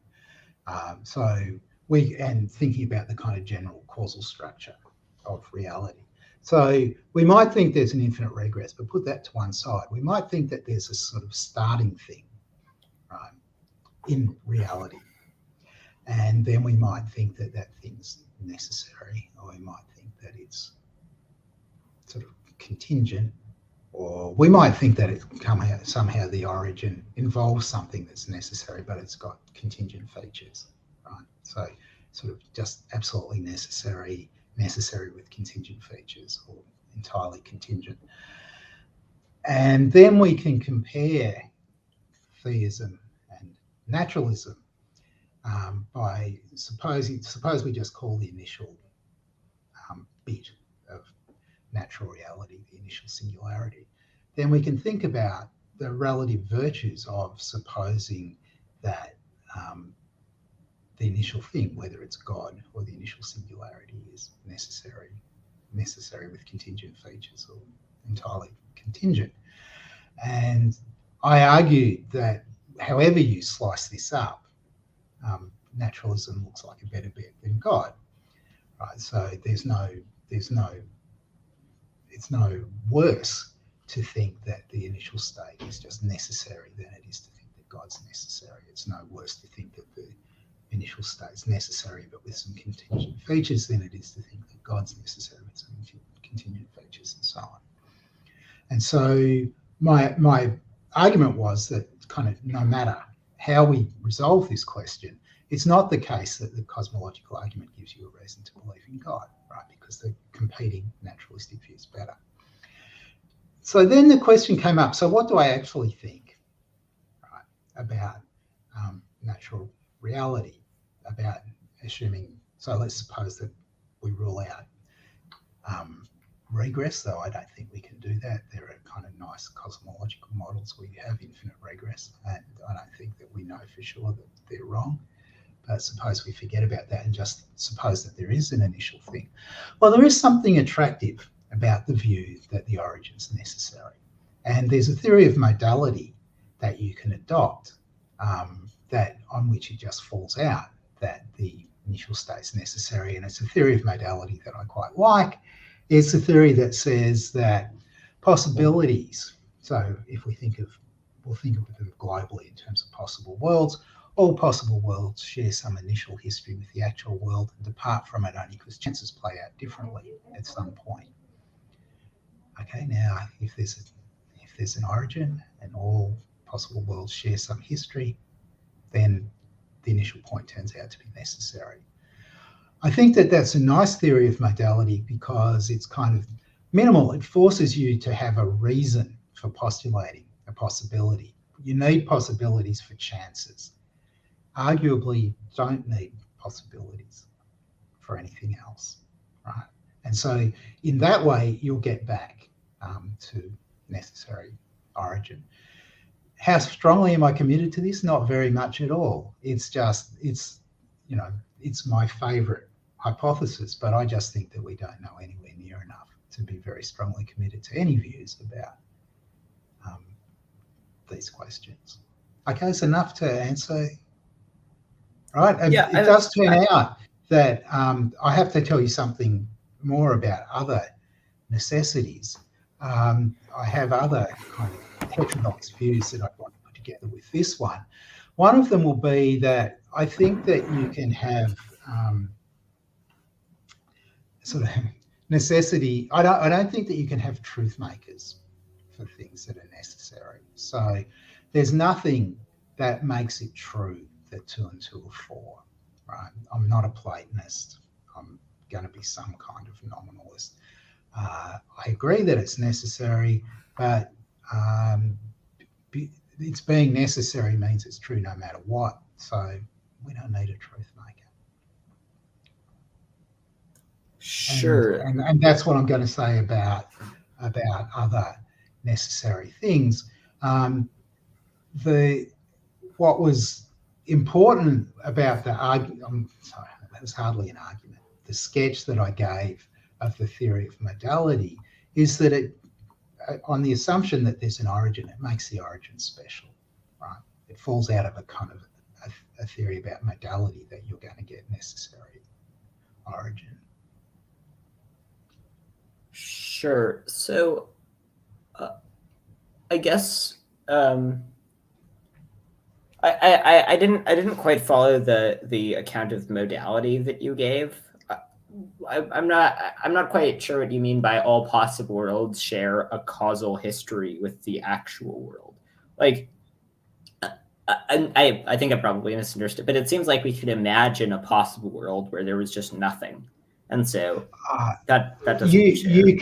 And thinking about the kind of general causal structure of reality. So we might think there's an infinite regress, but put that to one side. We might think that there's a sort of starting thing, right, in reality. And then we might think that that thing's necessary, or we might think that it's sort of contingent, or we might think that it somehow the origin involves something that's necessary, but it's got contingent features, right? So sort of just absolutely necessary with contingent features, or entirely contingent. And then we can compare theism and naturalism by suppose we just call the initial bit of natural reality the initial singularity. Then we can think about the relative virtues of supposing that the initial thing, whether it's God or the initial singularity, is necessary with contingent features or entirely contingent. And I argue that however you slice this up, naturalism looks like a better bet than God, right? So it's no worse to think that the initial state is just necessary than it is to think that God's necessary. It's no worse to think that the initial state is necessary but with some contingent features than it is to think that God's necessary with some contingent features, and so on. And so my argument was that kind of no matter how we resolve this question, it's not the case that the cosmological argument gives you a reason to believe in God, right? Because the competing naturalistic view is better. So then the question came up, so what do I actually think, right, about natural reality, about assuming, so let's suppose that we rule out regress, though I don't think we can do that. There are kind of nice cosmological models where you have infinite regress, and I don't think that we know for sure that they're wrong. But suppose we forget about that and just suppose that there is an initial thing. Well, there is something attractive about the view that the origin's necessary. And there's a theory of modality that you can adopt that on which it just falls out that the initial state's necessary. And it's a theory of modality that I quite like. It's a theory that says that possibilities, so if we'll think of them globally in terms of possible worlds, all possible worlds share some initial history with the actual world and depart from it only because chances play out differently at some point. Okay, now if there's an origin and all possible worlds share some history, then the initial point turns out to be necessary. I think that that's a nice theory of modality because it's kind of minimal. It forces you to have a reason for postulating a possibility. You need possibilities for chances. Arguably, don't need possibilities for anything else, right? And so in that way, you'll get back to necessary origin. How strongly am I committed to this? Not very much at all. It's my favorite hypothesis, but I just think that we don't know anywhere near enough to be very strongly committed to any views about these questions. Okay, it's enough to answer, right? And Yeah, it does turn out that I have to tell you something more about other necessities. I have other kind of heterodox views that I'd want to put together with this one. One of them will be that I think that you can have sort of necessity. I don't think that you can have truth makers for things that are necessary. So there's nothing that makes it true that 2 and 2 are 4, right? I'm not a Platonist. I'm going to be some kind of nominalist. I agree that it's necessary, but it's being necessary means it's true no matter what. So we don't need a truth maker. Sure. And that's what I'm going to say about other necessary things. What was important about the argument, I'm sorry, that was hardly an argument, the sketch that I gave of the theory of modality is that it, on the assumption that there's an origin, it makes the origin special, right? It falls out of a kind of a theory about modality that you're going to get necessary origin. Sure. So I guess I didn't quite follow the account of modality that you gave. I'm not quite sure what you mean by all possible worlds share a causal history with the actual world. Like, I think I probably misunderstood, but it seems like we could imagine a possible world where there was just nothing, and so that doesn't share. You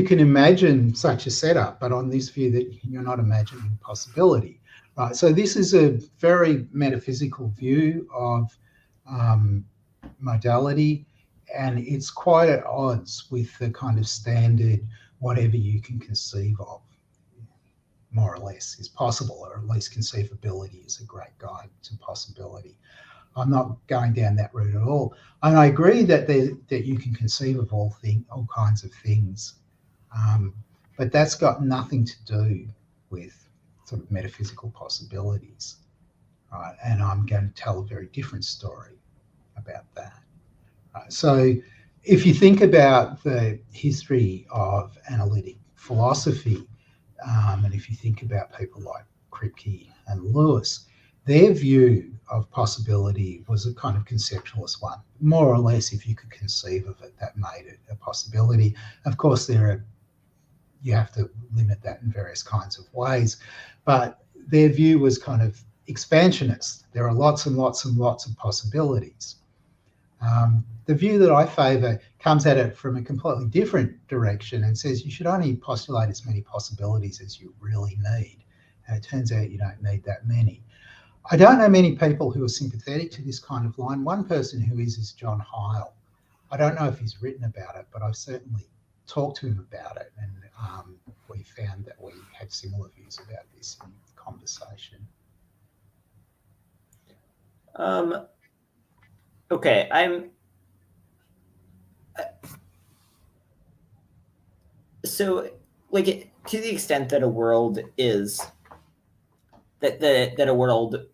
can imagine such a setup, but on this view that you're not imagining possibility, right? So this is a very metaphysical view of modality, and it's quite at odds with the kind of standard whatever you can conceive of, more or less, is possible, or at least conceivability is a great guide to possibility. I'm not going down that route at all. And I agree that you can conceive of all kinds of things, but that's got nothing to do with sort of metaphysical possibilities, right? And I'm going to tell a very different story about that. So if you think about the history of analytic philosophy, and if you think about people like Kripke and Lewis, their view of possibility was a kind of conceptualist one. More or less, if you could conceive of it, that made it a possibility. Of course, you have to limit that in various kinds of ways, but their view was kind of expansionist. There are lots and lots and lots of possibilities. The view that I favour comes at it from a completely different direction and says you should only postulate as many possibilities as you really need. And it turns out you don't need that many. I don't know many people who are sympathetic to this kind of line. One person who is John Heil. I don't know if he's written about it, but I've certainly talked to him about it, and we found that we had similar views about this in conversation. Okay, so, like, to the extent that a world is that a world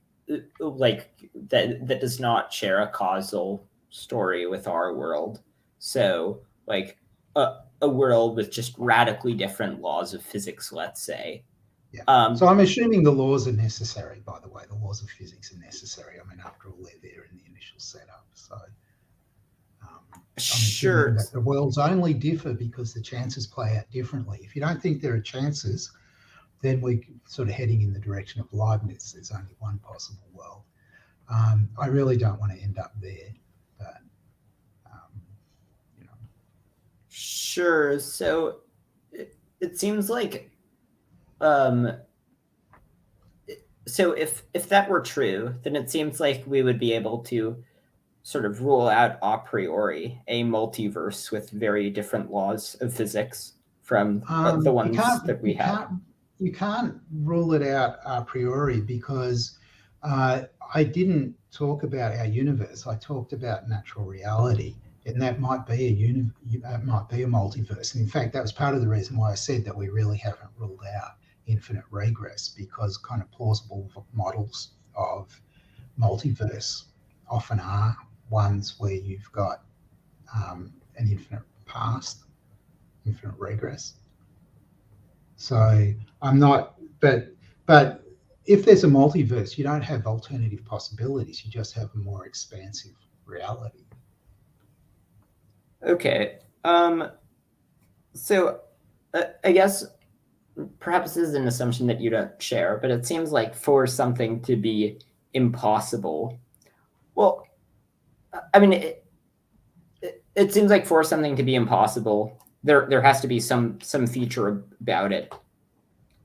like that does not share a causal story with our world, so like a world with just radically different laws of physics, let's say. Yeah. So I'm assuming the laws are necessary, by the way. The laws of physics are necessary. I mean, after all, they're there in the initial setup. So sure, that the worlds only differ because the chances play out differently. If you don't think there are chances, then we're sort of heading in the direction of Leibniz. There's only one possible world. I really don't want to end up there, but you know. Sure. So it seems like so if that were true, then it seems like we would be able to sort of rule out a priori a multiverse with very different laws of physics from the ones that we have. You can't rule it out a priori because I didn't talk about our universe. I talked about natural reality, and that might be a multiverse. And in fact, that was part of the reason why I said that we really haven't ruled out infinite regress, because kind of plausible models of multiverse often are ones where you've got an infinite past, infinite regress. So I'm not, but if there's a multiverse, you don't have alternative possibilities. You just have a more expansive reality. Okay. So I guess perhaps this is an assumption that you don't share, but it seems like for something to be impossible, well, I mean, it seems like for something to be impossible, there has to be some feature about it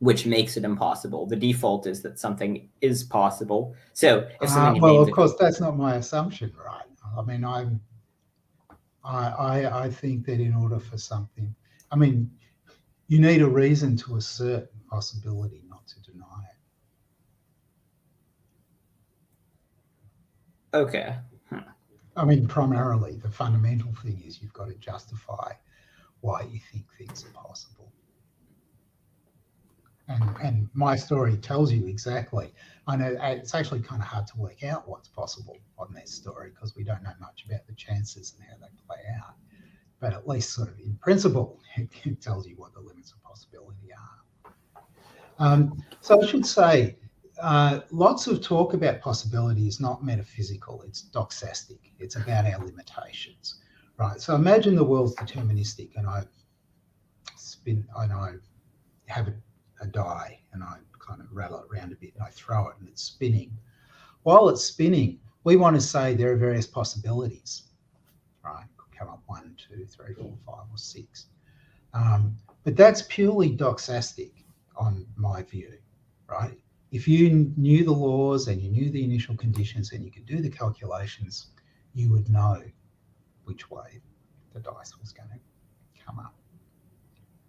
which makes it impossible. The default is that something is possible. So if something well, of course, that's not my assumption, right? I mean, I think that in order for something, I mean, you need a reason to assert possibility, not to deny it. Okay. I mean, primarily, the fundamental thing is you've got to justify why you think things are possible. And my story tells you exactly. I know it's actually kind of hard to work out what's possible on that story because we don't know much about the chances and how they play out. But at least sort of in principle, it tells you what the limits of possibility are. So I should say, lots of talk about possibility is not metaphysical, it's doxastic. It's about our limitations, right? So imagine the world's deterministic, and I have a die, and I kind of rattle it around a bit, and I throw it, and it's spinning. While it's spinning, we want to say there are various possibilities, right? Could come up 1, 2, 3, 4, 5, or 6. But that's purely doxastic on my view, right? If you knew the laws and you knew the initial conditions and you could do the calculations, you would know which way the dice was going to come up,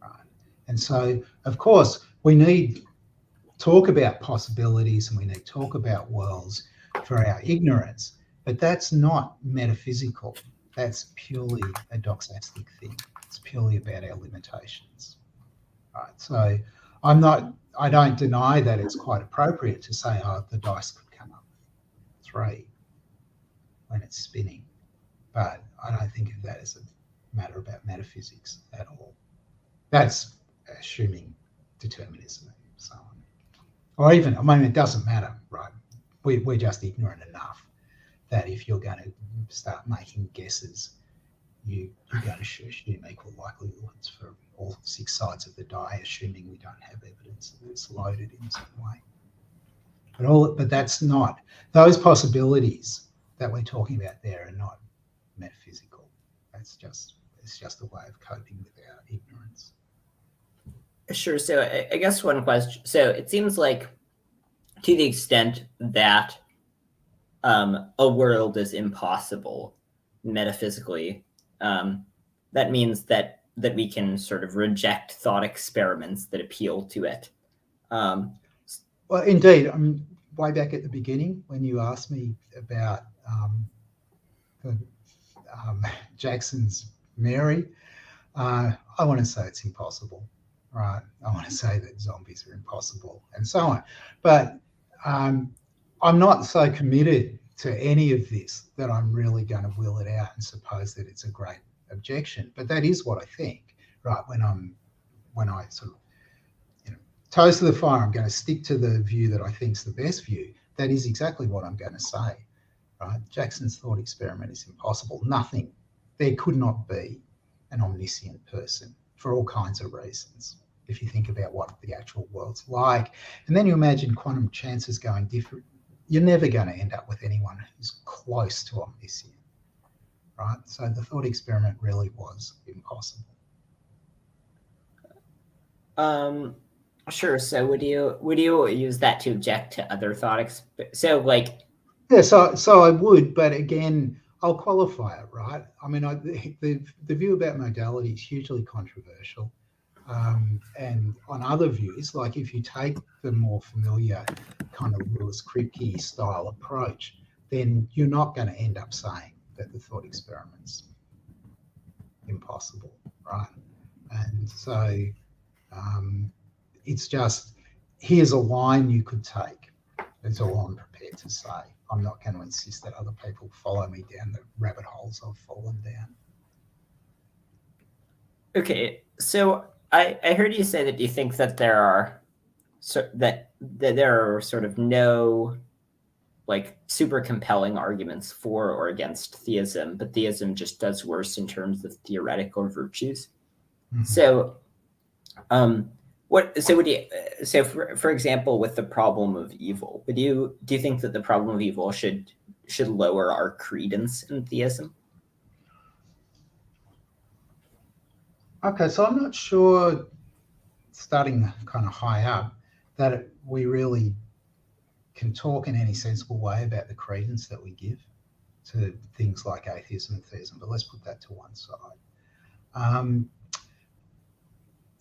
right? And so, of course, we need talk about possibilities and we need talk about worlds for our ignorance, but that's not metaphysical. That's purely a doxastic thing. It's purely about our limitations, right? So I don't deny that it's quite appropriate to say, oh, the dice could come up 3 when it's spinning, but I don't think of that as a matter about metaphysics at all. That's assuming determinism and so on. Or even, I mean, it doesn't matter, right? We're just ignorant enough that if you're going to start making guesses, you're going to assume equal likelihoods for all 6 sides of the die, assuming we don't have evidence that it's loaded in some way. But that's not, those possibilities that we're talking about there are not metaphysical. It's just a way of coping with our ignorance. Sure. So I guess one question. So it seems like, to the extent that a world is impossible metaphysically, that means that we can sort of reject thought experiments that appeal to it. Well, indeed. Way back at the beginning, when you asked me about Jackson's Mary, I want to say it's impossible, right? I want to say that zombies are impossible and so on. But I'm not so committed to any of this that I'm really going to will it out and suppose that it's a great objection. But that is what I think, right? When I sort of, toes to the fire, I'm going to stick to the view that I think is the best view. That is exactly what I'm going to say, right? Jackson's thought experiment is impossible. Nothing. There could not be an omniscient person for all kinds of reasons. If you think about what the actual world's like, and then you imagine quantum chances going different, you're never going to end up with anyone who's close to omniscient, right? So the thought experiment really was impossible. Sure. So would you use that to object to other thought so like? Yeah, so I would, but again, I'll qualify it, right? I mean, the view about modality is hugely controversial. And on other views, like if you take the more familiar kind of Lewis Kripke style approach, then you're not going to end up saying that the thought experiment's impossible, right? And so it's just, here's a line you could take. That's all I'm prepared to say. I'm not going to insist that other people follow me down the rabbit holes I've fallen down. Okay, so I heard you say that you think that there are that there are sort of no like super compelling arguments for or against theism, but theism just does worse in terms of theoretical virtues. Mm-hmm. So, for example, with the problem of evil, do you think that the problem of evil should lower our credence in theism? Okay, so I'm not sure, starting kind of high up, that we really can talk in any sensible way about the credence that we give to things like atheism and theism, but let's put that to one side.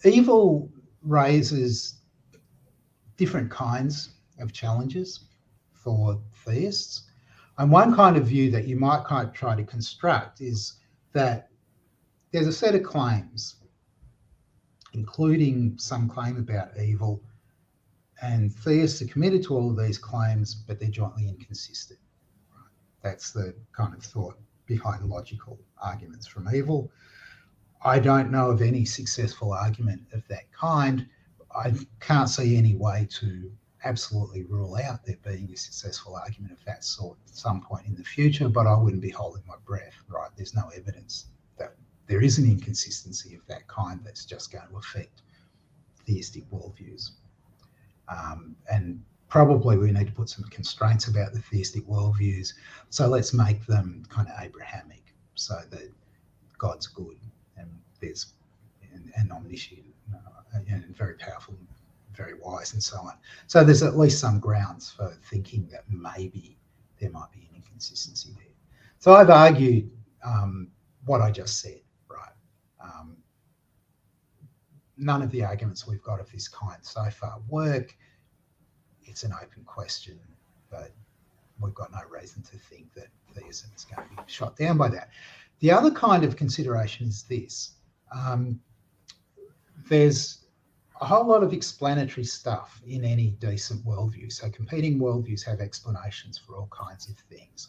Evil raises different kinds of challenges for theists. And one kind of view that you might kind of try to construct is that there's a set of claims, including some claim about evil, and theists are committed to all of these claims, but they're jointly inconsistent. Right? That's the kind of thought behind logical arguments from evil. I don't know of any successful argument of that kind. I can't see any way to absolutely rule out there being a successful argument of that sort at some point in the future, but I wouldn't be holding my breath, right? There's no evidence there is an inconsistency of that kind that's just going to affect theistic worldviews. And probably we need to put some constraints about the theistic worldviews. So let's make them kind of Abrahamic, so that God's good and there's an omniscient and very powerful, very wise, and so on. So there's at least some grounds for thinking that maybe there might be an inconsistency there. So I've argued what I just said, right? None of the arguments we've got of this kind so far work. It's an open question, but we've got no reason to think that theism is going to be shot down by that. The other kind of consideration is this. There's a whole lot of explanatory stuff in any decent worldview. So competing worldviews have explanations for all kinds of things,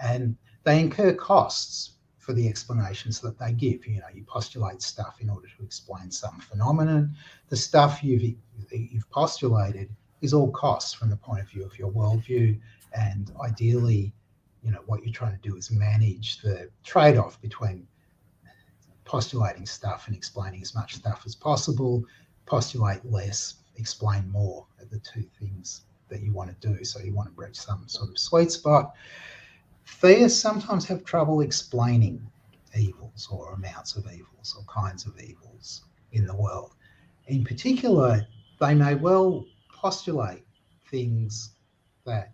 and they incur costs for the explanations that they give. You postulate stuff in order to explain some phenomenon. The stuff you've postulated is all costs from the point of view of your worldview, and ideally, what you're trying to do is manage the trade-off between postulating stuff and explaining as much stuff as possible. Postulate less, explain more are the two things that you want to do. So you want to reach some sort of sweet spot. Theists sometimes have trouble explaining evils or amounts of evils or kinds of evils in the world. In particular, they may well postulate things that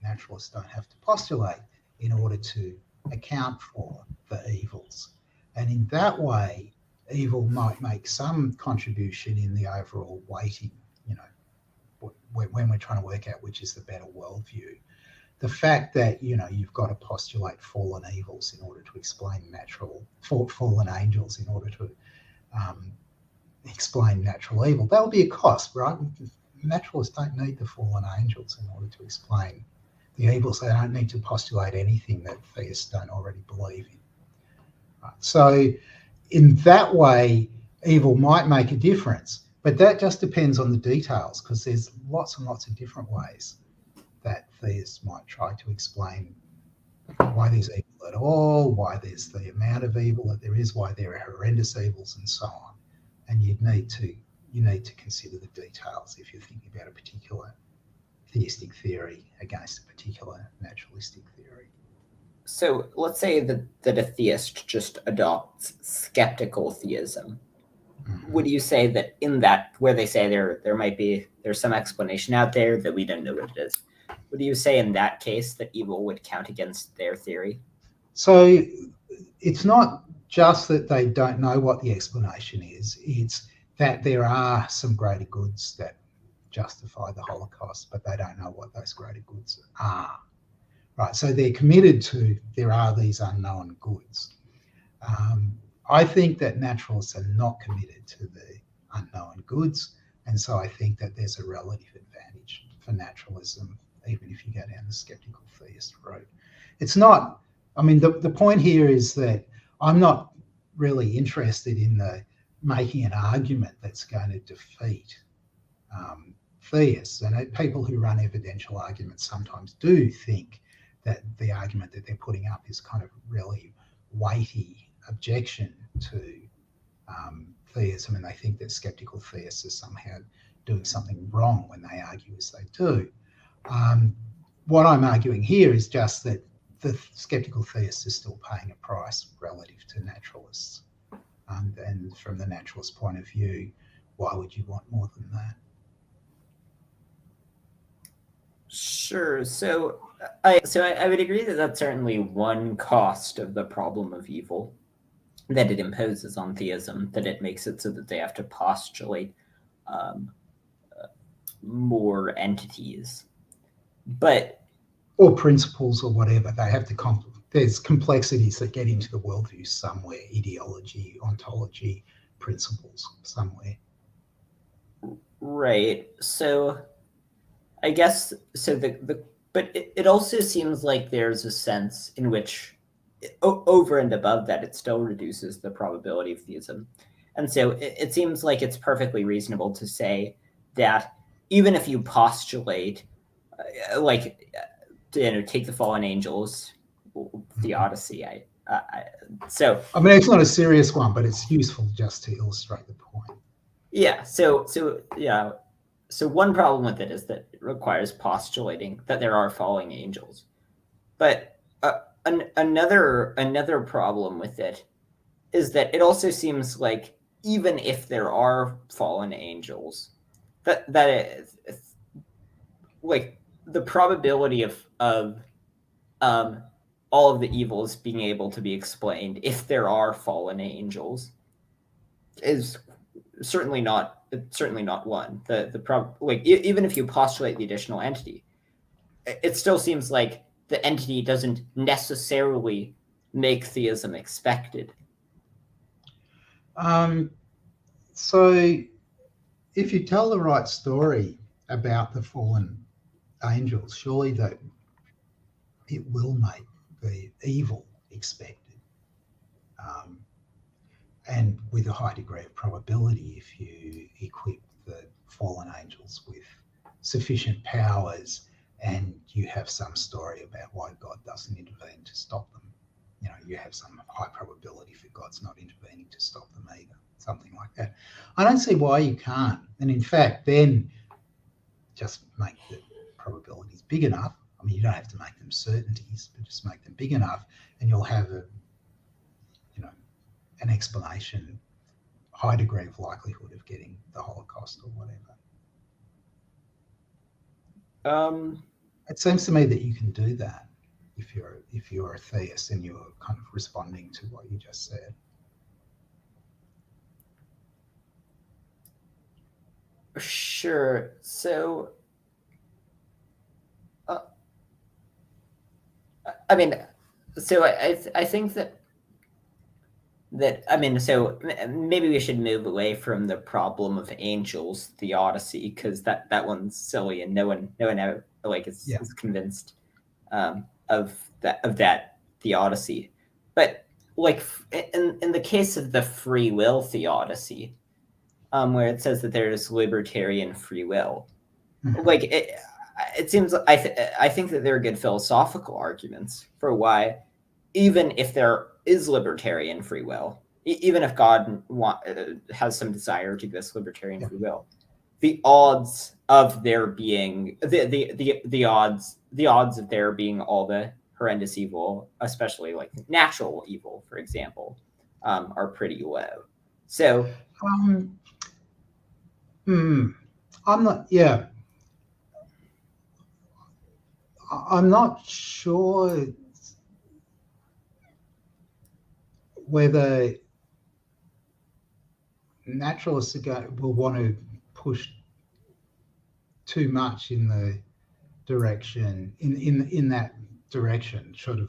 naturalists don't have to postulate in order to account for the evils. And in that way, evil might make some contribution in the overall weighting, when we're trying to work out which is the better worldview. The fact that, you've got to postulate fallen evils in order to explain fallen angels in order to explain natural evil, that would be a cost, right? Naturalists don't need the fallen angels in order to explain the evils. They don't need to postulate anything that theists don't already believe in. Right? So in that way, evil might make a difference, but that just depends on the details, because there's lots and lots of different ways that theists might try to explain why there's evil at all, why there's the amount of evil that there is, why there are horrendous evils, and so on. And you need to consider the details if you're thinking about a particular theistic theory against a particular naturalistic theory. So let's say that a theist just adopts skeptical theism. Mm-hmm. Would you say that in that, where they say there's some explanation out there that we don't know what it is, would you say in that case that evil would count against their theory? So it's not just that they don't know what the explanation is, it's that there are some greater goods that justify the Holocaust, but they don't know what those greater goods are. Right, so they're committed to there are these unknown goods. I think that naturalists are not committed to the unknown goods, and so I think that there's a relative advantage for naturalism, even if you go down the skeptical theist route. It's not, the point here is that I'm not really interested in making an argument that's going to defeat theists. And people who run evidential arguments sometimes do think that the argument that they're putting up is kind of really weighty objection to theism, and they think that skeptical theists are somehow doing something wrong when they argue as they do. What I'm arguing here is just that the skeptical theists are still paying a price relative to naturalists. And from the naturalist point of view, why would you want more than that? Sure. So I would agree that that's certainly one cost of the problem of evil that it imposes on theism, that it makes it so that they have to postulate more entities, or principles or whatever. They have to there's complexities that get into the worldview somewhere, ideology, ontology, principles somewhere. Right. So I guess but it also seems like there's a sense in which over and above that, it still reduces the probability of theism. And so it seems like it's perfectly reasonable to say that even if you postulate, take the fallen angels, the Odyssey, So I mean, it's not a serious one, but it's useful just to illustrate the point. yeah, so one problem with it is that it requires postulating that there are falling angels. But another problem with it is that it also seems like even if there are fallen angels, like the probability of all of the evils being able to be explained if there are fallen angels is certainly not one. Even if you postulate the additional entity, it still seems like the entity doesn't necessarily make theism expected. So if you tell the right story about the fallen angels, surely that it will make the evil expected. And with a high degree of probability, if you equip the fallen angels with sufficient powers and you have some story about why God doesn't intervene to stop them, you have some high probability for God's not intervening to stop them either, something like that. I don't see why you can't. And in fact, then just make the probabilities big enough. I mean, you don't have to make them certainties, but just make them big enough and you'll have an explanation, high degree of likelihood of getting the Holocaust or whatever. It seems to me that you can do that if you're a theist and you're kind of responding to what you just said. Sure. So, I mean, so I think that I mean, so maybe we should move away from the problem of angels theodicy, because that one's silly and no one ever is convinced of that theodicy. But like in the case of the free will theodicy, where it says that there's libertarian free will, like it seems I think that there are good philosophical arguments for why, even if there is libertarian free will, even if God has some desire to give us libertarian free will, the odds of there being the odds of there being all the horrendous evil, especially like natural evil, for example, are pretty low. So I'm not sure whether naturalists will want to push too much in the direction in that direction, sort of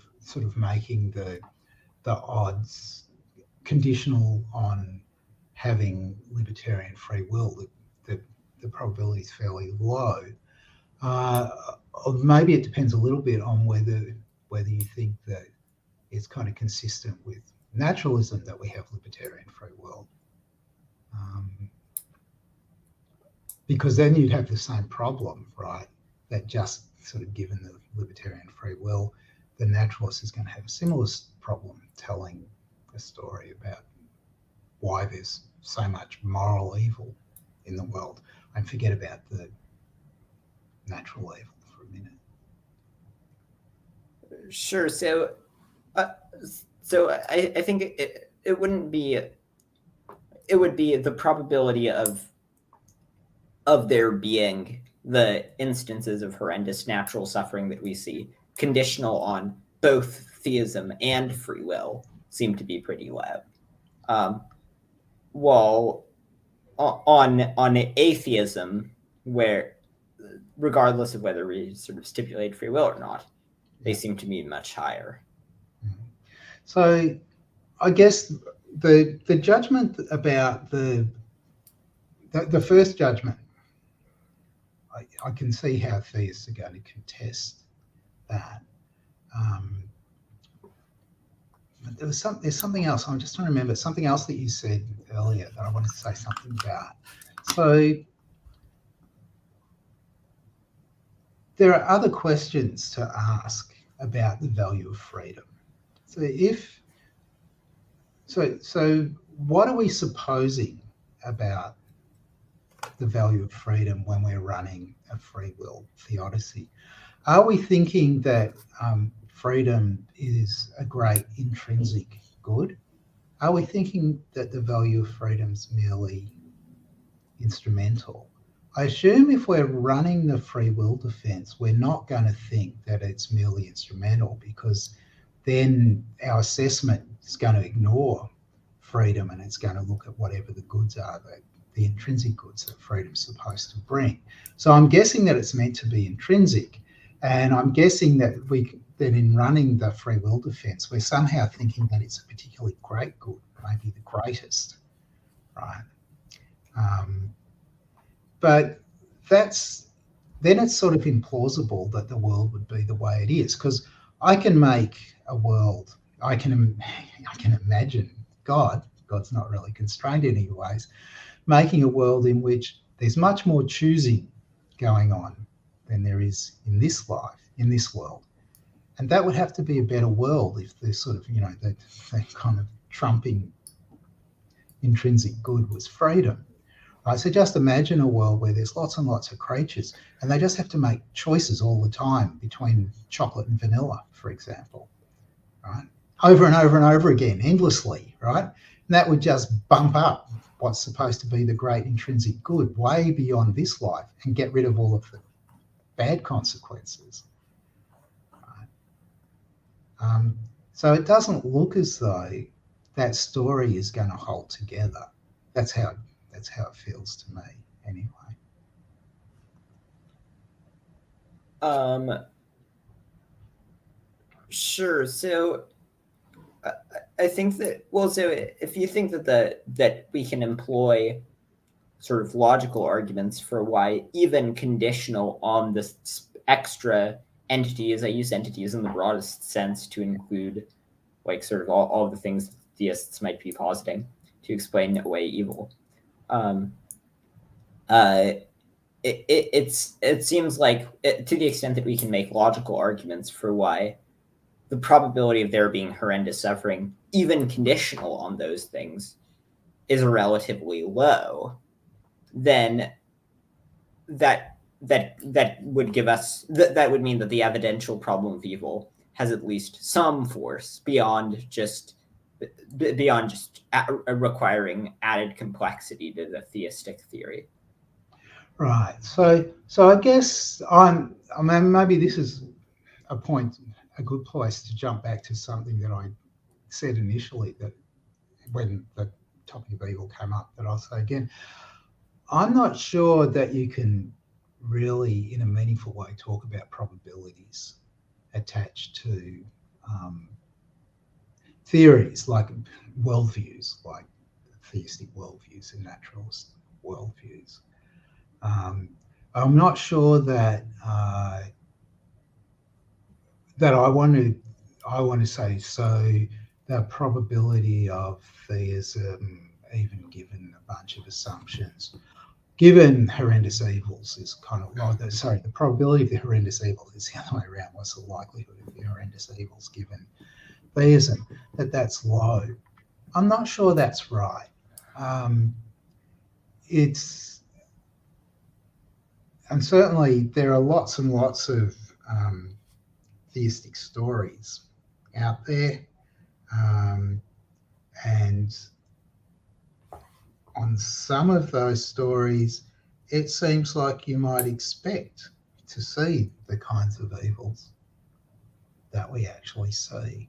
making the odds conditional on having libertarian free will. The probability is fairly low. Or maybe it depends a little bit on whether you think that it's kind of consistent with naturalism that we have libertarian free will. Because then you'd have the same problem, right? That just sort of given the libertarian free will, the naturalist is going to have a similar problem telling a story about why there's so much moral evil in the world, and forget about the natural evil for a minute. Sure. So I think it wouldn't be. It would be the probability of there being the instances of horrendous natural suffering that we see conditional on both theism and free will seem to be pretty low. While on atheism, where regardless of whether we sort of stipulate free will or not, they seem to be much higher. So I guess the judgment about the first judgment, I can see how theists are going to contest that. But there's something else. I'm just trying to remember something else that you said earlier that I wanted to say something about. So there are other questions to ask about the value of freedom. So if So what are we supposing about the value of freedom when we're running a free will theodicy? Are we thinking that freedom is a great intrinsic good? Are we thinking that the value of freedom is merely instrumental? I assume if we're running the free will defense, we're not going to think that it's merely instrumental, because then our assessment is going to ignore freedom and it's going to look at whatever the goods are, the intrinsic goods that freedom's supposed to bring. So I'm guessing that it's meant to be intrinsic, and I'm guessing that in running the free will defense, we're somehow thinking that it's a particularly great good, maybe the greatest, right? But then it's sort of implausible that the world would be the way it is, because I can make a world, I can imagine God's not really constrained in any ways, making a world in which there's much more choosing going on than there is in this life, in this world. And that would have to be a better world if the sort of, the kind of trumping intrinsic good was freedom. Right? So just imagine a world where there's lots and lots of creatures and they just have to make choices all the time between chocolate and vanilla, for example, right? Over and over and over again, endlessly, right? And that would just bump up what's supposed to be the great intrinsic good way beyond this life and get rid of all of the bad consequences. Right? So it doesn't look as though that story is going to hold together. That's how it feels to me, anyway. Sure. So I think that, so if you think that we can employ sort of logical arguments for why even conditional on this extra entities, I use entities in the broadest sense to include like sort of all of the things theists might be positing to explain away evil. It seems like to the extent that we can make logical arguments for why the probability of there being horrendous suffering, even conditional on those things, is relatively low, then that would give us that would mean that the evidential problem of evil has at least some force beyond just requiring added complexity to the theistic theory. Right. So I guess maybe this is a good place to jump back to something that I said initially, that when the topic of evil came up, that I'll say again. I'm not sure that you can really, in a meaningful way, talk about probabilities attached to theories like worldviews, like theistic worldviews and naturalist worldviews. I'm not sure that that I want to say, so the probability of theism, even given a bunch of assumptions, given horrendous evils, is kind of low. The probability of the horrendous evil is the other way around. What's the likelihood of the horrendous evils given theism? That's low. I'm not sure that's right. And certainly there are lots and lots of theistic stories out there, and on some of those stories, it seems like you might expect to see the kinds of evils that we actually see.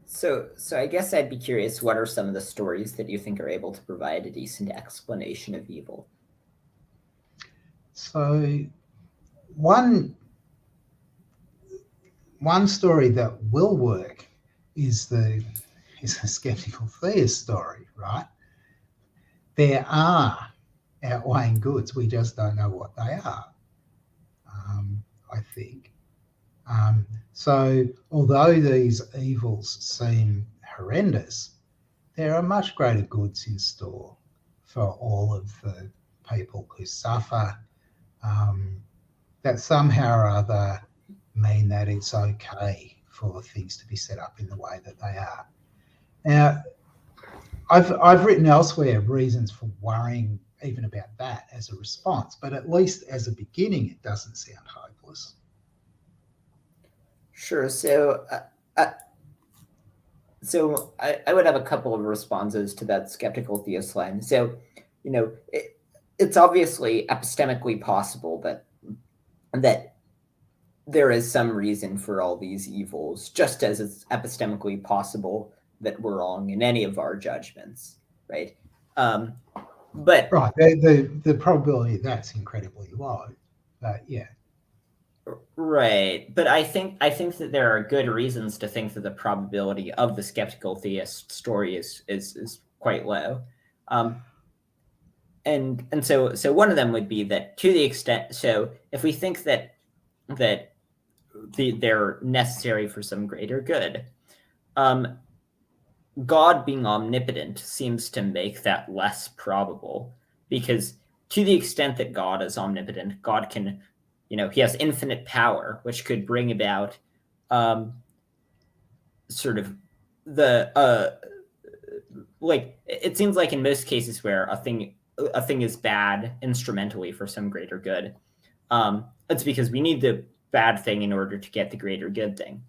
So I guess I'd be curious, what are some of the stories that you think are able to provide a decent explanation of evil? So one story that will work is a skeptical theist story, right? There are outweighing goods, we just don't know what they are, I think. So although these evils seem horrendous, there are much greater goods in store for all of the people who suffer, that somehow or other mean that it's okay for things to be set up in the way that they are. Now, I've written elsewhere reasons for worrying even about that as a response, but at least as a beginning, it doesn't sound hopeless. Sure. So I would have a couple of responses to that skeptical theist line. So, it's obviously epistemically possible that there is some reason for all these evils, just as it's epistemically possible that we're wrong in any of our judgments, right? But right, the probability of that's incredibly low, but yeah. Right, but I think that there are good reasons to think that the probability of the skeptical theist story is quite low, and so one of them would be that to the extent, so if we think that they're necessary for some greater good, God being omnipotent seems to make that less probable, because to the extent that God is omnipotent, God can, he has infinite power, which could bring about sort of the like, it seems like in most cases where a thing is bad instrumentally for some greater good, it's because we need the bad thing in order to get the greater good thing.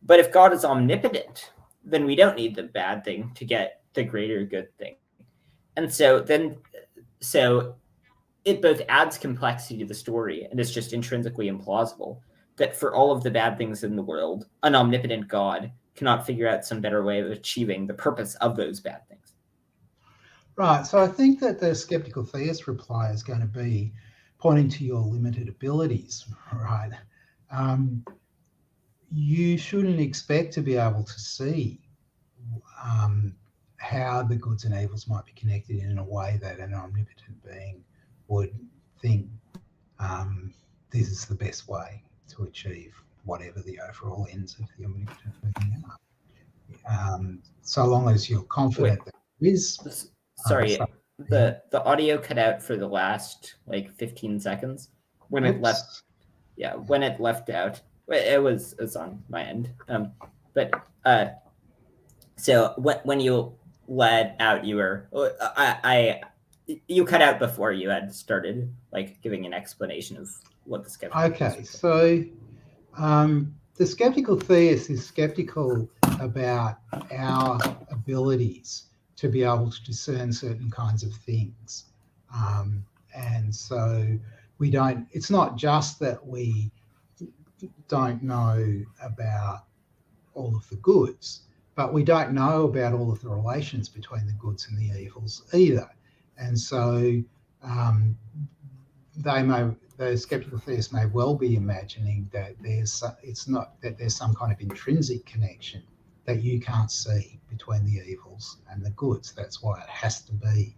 But if God is omnipotent, then we don't need the bad thing to get the greater good thing. And so it both adds complexity to the story and is just intrinsically implausible that for all of the bad things in the world, an omnipotent God cannot figure out some better way of achieving the purpose of those bad things. Right. So I think that the skeptical theist reply is going to be pointing to your limited abilities, right? You shouldn't expect to be able to see how the goods and evils might be connected in a way that an omnipotent being would think this is the best way to achieve whatever the overall ends of the omnipotent being are. So long as you're confident that it is. Sorry, the audio cut out for the last 15 seconds when it left. Yeah, when it left out, it's on my end. So when you let out, you were you cut out before you had started giving an explanation of what the skeptical. Okay, so the skeptical theist is skeptical about our abilities to be able to discern certain kinds of things, and so we don't. It's not just that we don't know about all of the goods, but we don't know about all of the relations between the goods and the evils either. And so the skeptical theist may well be imagining that there's some kind of intrinsic connection that you can't see between the evils and the goods. That's why it has to be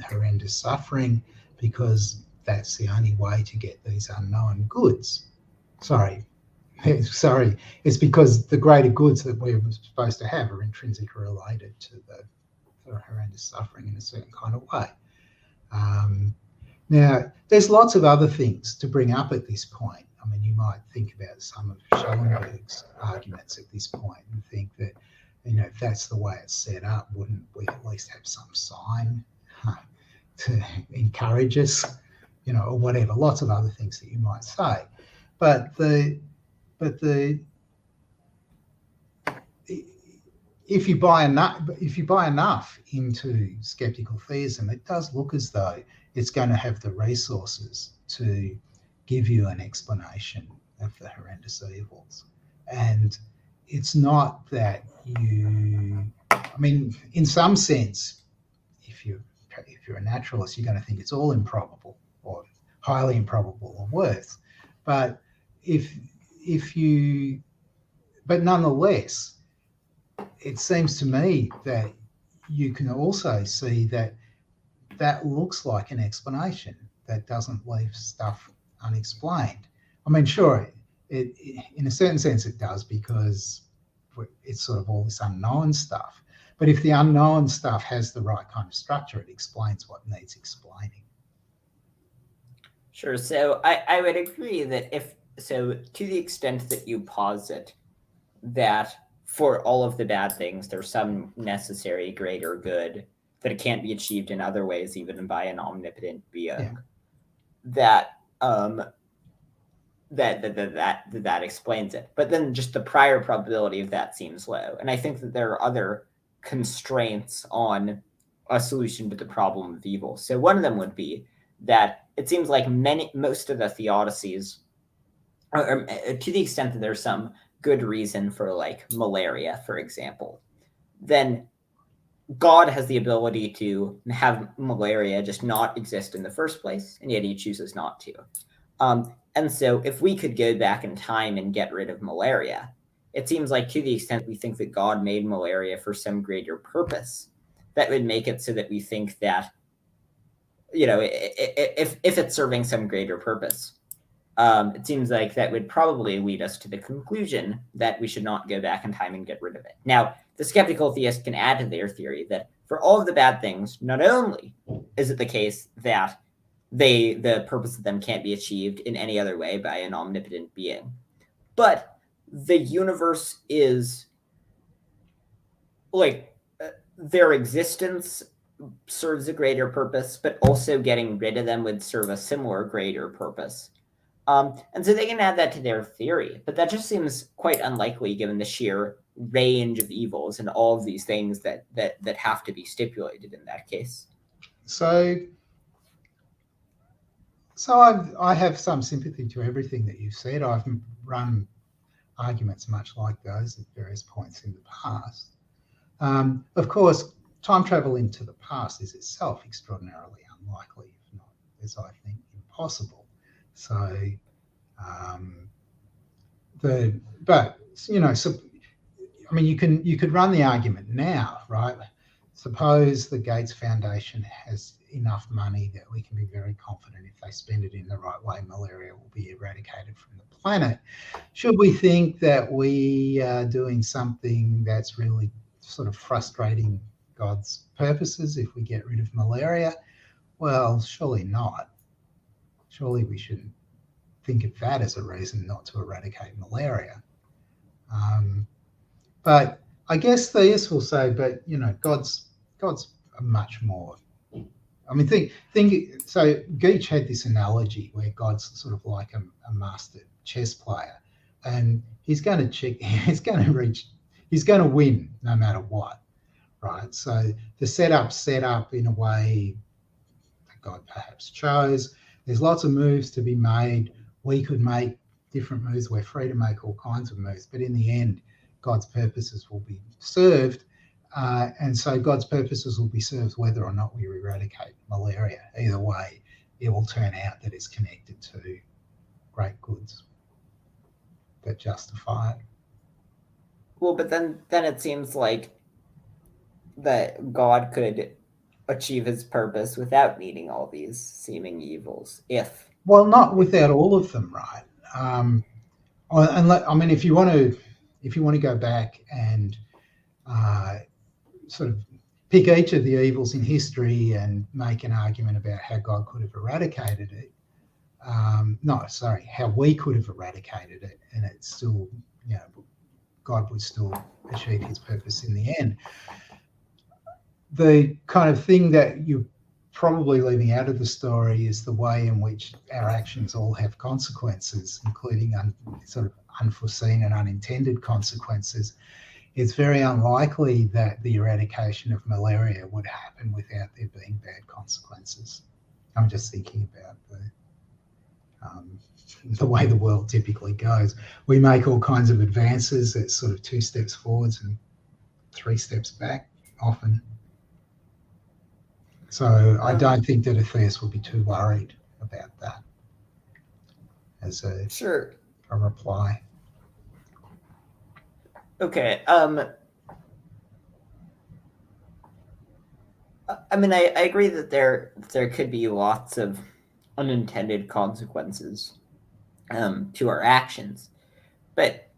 horrendous suffering, because that's the only way to get these unknown goods. Sorry, it's because the greater goods that we're supposed to have are intrinsically related to the horrendous suffering in a certain kind of way. Now, there's lots of other things to bring up at this point. I mean, you might think about some of Schellenberg's arguments at this point and think that, if that's the way it's set up, wouldn't we at least have some sign to encourage us, or whatever. Lots of other things that you might say, but if you buy enough into skeptical theism, it does look as though it's going to have the resources to give you an explanation of the horrendous evils. And it's not that in some sense, if you're a naturalist, you're going to think it's all improbable or highly improbable or worse. But but nonetheless, it seems to me that you can also see that looks like an explanation that doesn't leave stuff unexplained. I mean, sure, it in a certain sense it does, because it's sort of all this unknown stuff. But if the unknown stuff has the right kind of structure, it explains what needs explaining. Sure. So I would agree that so to the extent that you posit that for all of the bad things, there's some necessary greater good that it can't be achieved in other ways, even by an omnipotent being. That that explains it. But then just the prior probability of that seems low, and I think that there are other constraints on a solution to the problem of evil. So one of them would be that it seems like most of the theodicies, or to the extent that there's some good reason for like malaria, for example, then God has the ability to have malaria just not exist in the first place, and yet he chooses not to. And so if we could go back in time and get rid of malaria, it seems like to the extent we think that God made malaria for some greater purpose, that would make it so that we think that, you know, if it's serving some greater purpose, it seems like that would probably lead us to the conclusion that we should not go back in time and get rid of it. Now, the skeptical theist can add to their theory that for all of the bad things, not only is it the case that the purpose of them can't be achieved in any other way by an omnipotent being, but the universe is like their existence serves a greater purpose, but also getting rid of them would serve a similar greater purpose. And so they can add that to their theory, but that just seems quite unlikely given the sheer range of evils and all of these things that have to be stipulated in that case. So I have some sympathy to everything that you've said. I've run arguments much like those at various points in the past. Of course, time travel into the past is itself extraordinarily unlikely, if not, as I think, impossible. So, you could run the argument now, right? Suppose the Gates Foundation has enough money that we can be very confident if they spend it in the right way, malaria will be eradicated from the planet. Should we think that we are doing something that's really sort of frustrating God's purposes if we get rid of malaria? Well, surely not. Surely we shouldn't think of that as a reason not to eradicate malaria. But I guess theists will say, but God's a much more. I mean, think. So Geach had this analogy where God's sort of like a master chess player, and he's going to win no matter what, right? So the setup's set up in a way that God perhaps chose. There's lots of moves to be made. We could make different moves. We're free to make all kinds of moves, but in the end, God's purposes will be served. And so God's purposes will be served whether or not we eradicate malaria. Either way, it will turn out that it's connected to great goods that justify it. Well, but then it seems like that God could achieve his purpose without needing all these seeming evils. Well, not without all of them, right? If you want to go back and sort of pick each of the evils in history and make an argument about how God could have eradicated it. How we could have eradicated it, and it's still, God would still achieve his purpose in the end. The kind of thing that you're probably leaving out of the story is the way in which our actions all have consequences, including sort of unforeseen and unintended consequences. It's very unlikely that the eradication of malaria would happen without there being bad consequences. I'm just thinking about the way the world typically goes. We make all kinds of advances. It's sort of 2 steps forwards and 3 steps back often. So I don't think that a theist would be too worried about that as a reply. Okay. I agree that there could be lots of unintended consequences to our actions, but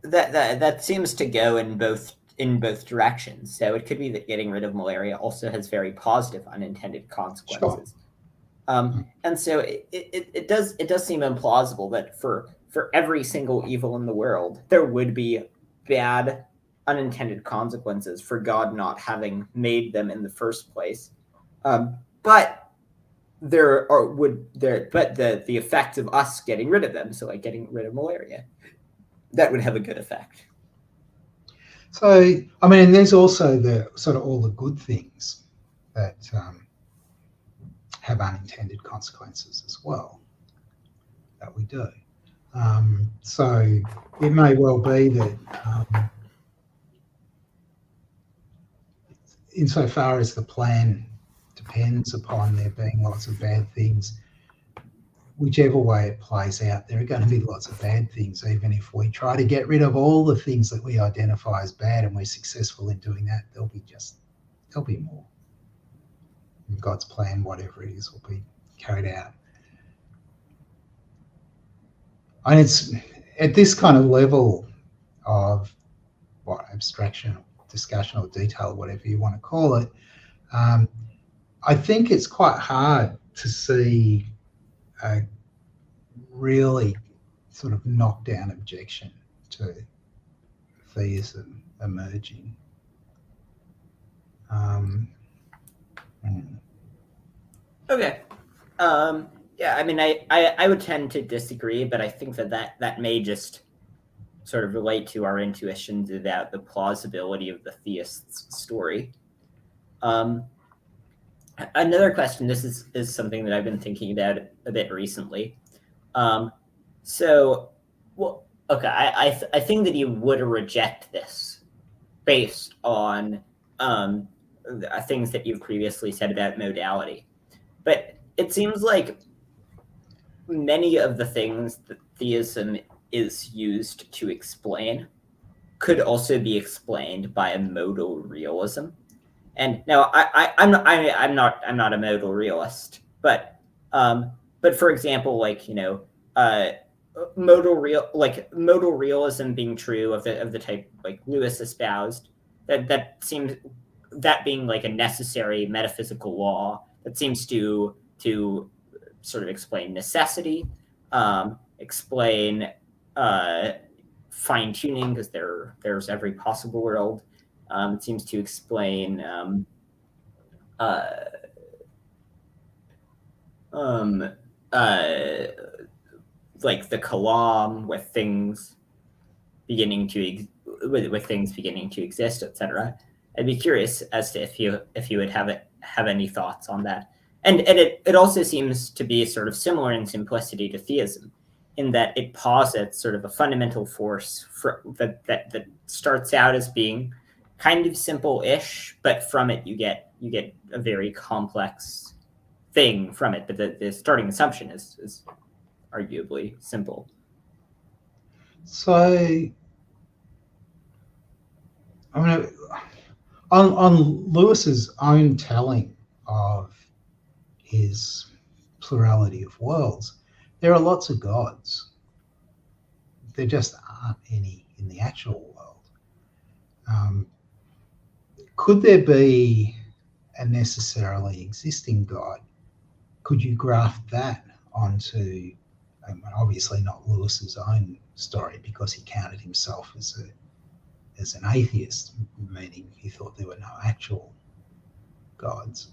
that seems to go in both directions. So it could be that getting rid of malaria also has very positive unintended consequences. Sure. And so it does seem implausible that for every single evil in the world, there would be bad unintended consequences for God not having made them in the first place. But the effect of us getting rid of them, so like getting rid of malaria, that would have a good effect. So, I mean, there's also the sort of all the good things that have unintended consequences as well that we do. So it may well be that insofar as the plan depends upon there being lots of bad things, whichever way it plays out, there are going to be lots of bad things, even if we try to get rid of all the things that we identify as bad and we're successful in doing that, there'll be more. And God's plan, whatever it is, will be carried out. And it's at this kind of level of abstraction, discussion, or detail, whatever you want to call it, I think it's quite hard to see a really sort of knockdown objection to theism emerging. Okay. Yeah, I mean, I would tend to disagree, but I think that may just sort of relate to our intuitions about the plausibility of the theist's story. Another question, this is something that I've been thinking about a bit recently. I think that you would reject this based on things that you've previously said about modality. But it seems like many of the things that theism is used to explain could also be explained by a modal realism. And now I'm not a modal realist, but for example, like, you know, modal realism being true of the type like Lewis espoused, that seems, that being like a necessary metaphysical law that seems to sort of explain necessity, explain fine tuning, because there's every possible world. It seems to explain like the kalam with things beginning to with things beginning to exist, etc. I'd be curious as to if you would have any thoughts on that. And it also seems to be sort of similar in simplicity to theism, in that it posits sort of a fundamental force that starts out as being kind of simple-ish, but from it you get a very complex thing from it. But the starting assumption is arguably simple. So, I mean, on Lewis's own telling of his plurality of worlds, there are lots of gods. There just aren't any in the actual world. Could there be a necessarily existing God? Could you graft that onto, obviously not Lewis's own story, because he counted himself as an atheist, meaning he thought there were no actual gods.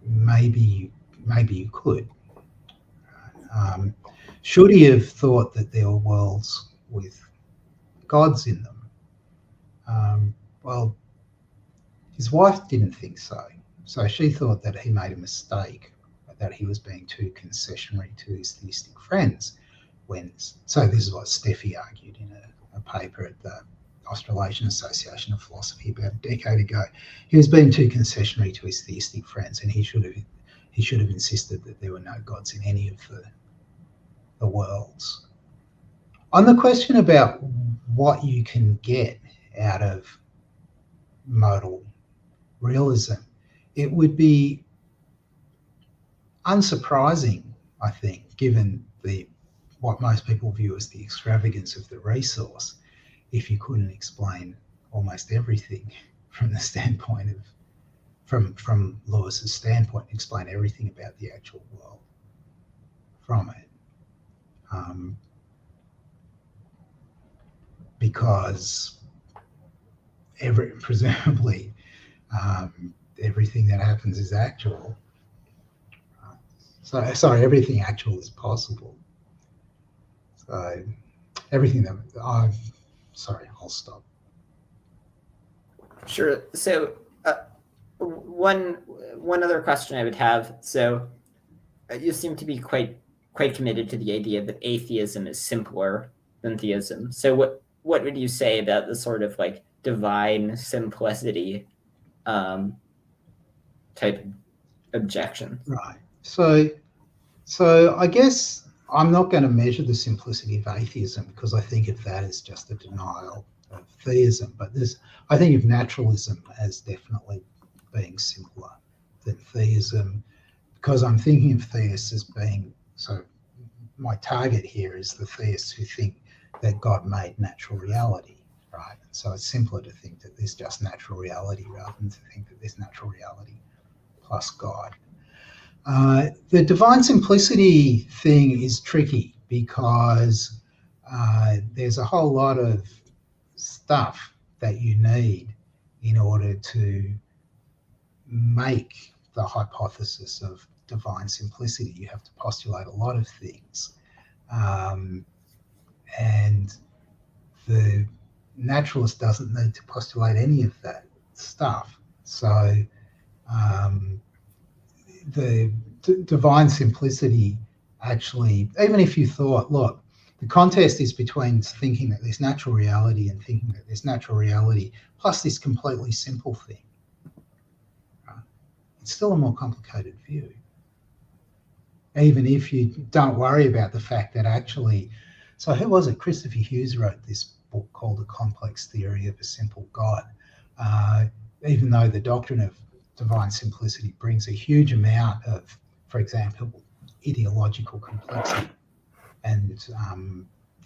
Maybe you could. Should he have thought that there were worlds with gods in them? Well, his wife didn't think so. So she thought that he made a mistake, that he was being too concessionary to his theistic friends. So this is what Steffi argued in a paper at the Australasian Association of Philosophy about a decade ago. He was being too concessionary to his theistic friends, and he should have insisted that there were no gods in any of the worlds. On the question about what you can get out of modal realism, it would be unsurprising, I think, given what most people view as the extravagance of the resource, if you couldn't explain almost everything from from Lewis's standpoint, explain everything about the actual world from it. Because presumably everything that happens is actual. So sorry, everything actual is possible. So everything that I'll stop. Sure. So one other question I would have. So you seem to be quite committed to the idea that atheism is simpler than theism. So what would you say about the sort of like divine simplicity type objection? Right. So I guess I'm not going to measure the simplicity of atheism, because I think of that as just a denial of theism. But I think of naturalism as definitely being simpler than theism, because I'm thinking of theists as being, so my target here is the theists who think that God made natural reality, right? So it's simpler to think that there's just natural reality rather than to think that there's natural reality plus God. The divine simplicity thing is tricky because there's a whole lot of stuff that you need in order to make the hypothesis of divine simplicity. You have to postulate a lot of things. And the naturalist doesn't need to postulate any of that stuff. So the divine simplicity actually, even if you thought, look, the contest is between thinking that there's natural reality and thinking that there's natural reality plus this completely simple thing, right? It's still a more complicated view. Even if you don't worry about the fact that actually, so who was it? Christopher Hughes wrote this book called A Complex Theory of a Simple God. Even though the doctrine of divine simplicity brings a huge amount of, for example, ideological complexity and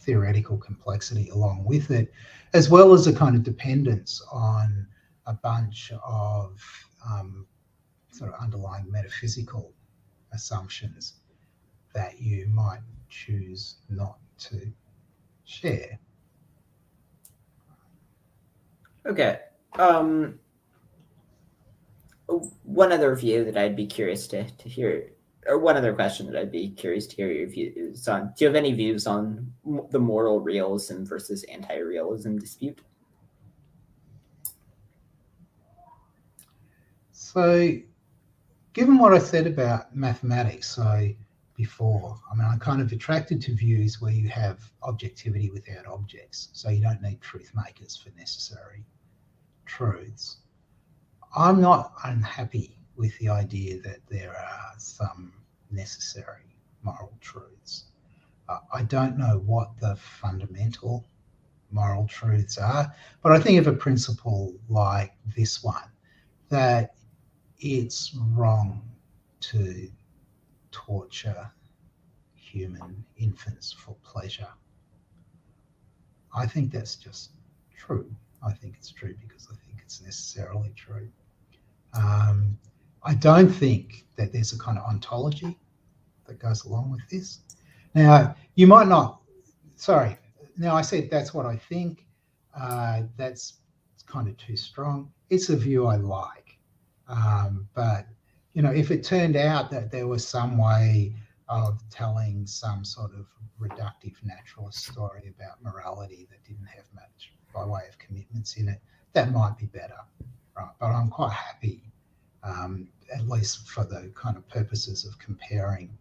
theoretical complexity along with it, as well as a kind of dependence on a bunch of sort of underlying metaphysical assumptions that you might choose not to share. Okay. One other view that I'd be curious to hear, or one other question that I'd be curious to hear your views on. Do you have any views on the moral realism versus anti-realism dispute? So, given what I said about mathematics, before, I mean, I'm kind of attracted to views where you have objectivity without objects. So you don't need truth makers for necessary truths. I'm not unhappy with the idea that there are some necessary moral truths. I don't know what the fundamental moral truths are, but I think of a principle like this one, that it's wrong to torture human infants for pleasure. I think that's just true. I think it's true because I think it's necessarily true. I don't think that there's a kind of ontology that goes along with this. Now, you might not, sorry, now I said that's what I think. That's kind of too strong. It's a view I like. But, you know, if it turned out that there was some way of telling some sort of reductive naturalist story about morality that didn't have much by way of commitments in it, that might be better, right? But I'm quite happy, at least for the kind of purposes of comparing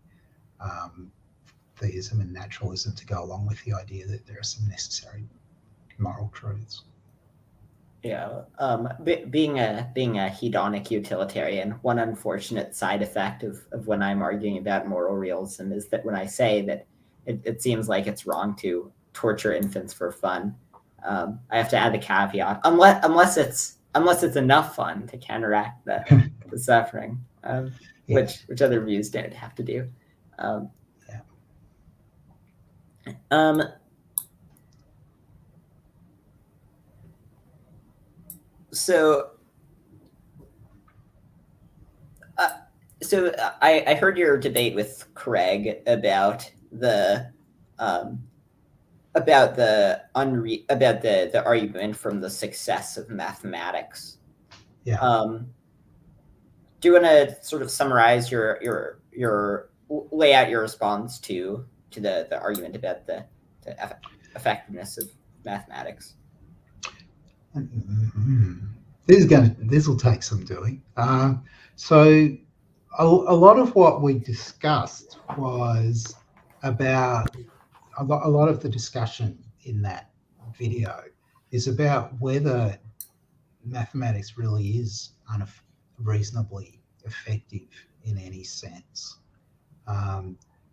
theism and naturalism, to go along with the idea that there are some necessary moral truths. Yeah, being a hedonic utilitarian, one unfortunate side effect of when I'm arguing about moral realism is that when I say that it seems like it's wrong to torture infants for fun, I have to add a caveat, unless it's enough fun to counteract the suffering, which other views don't have to do. So So I heard your debate with Craig about the argument from the success of mathematics. Yeah. Do you want to sort of summarize your lay out your response to the argument about the effectiveness of mathematics? This will take some doing. So a lot of what we discussed was about a lot of the discussion in that video is about whether mathematics really is reasonably effective in any sense.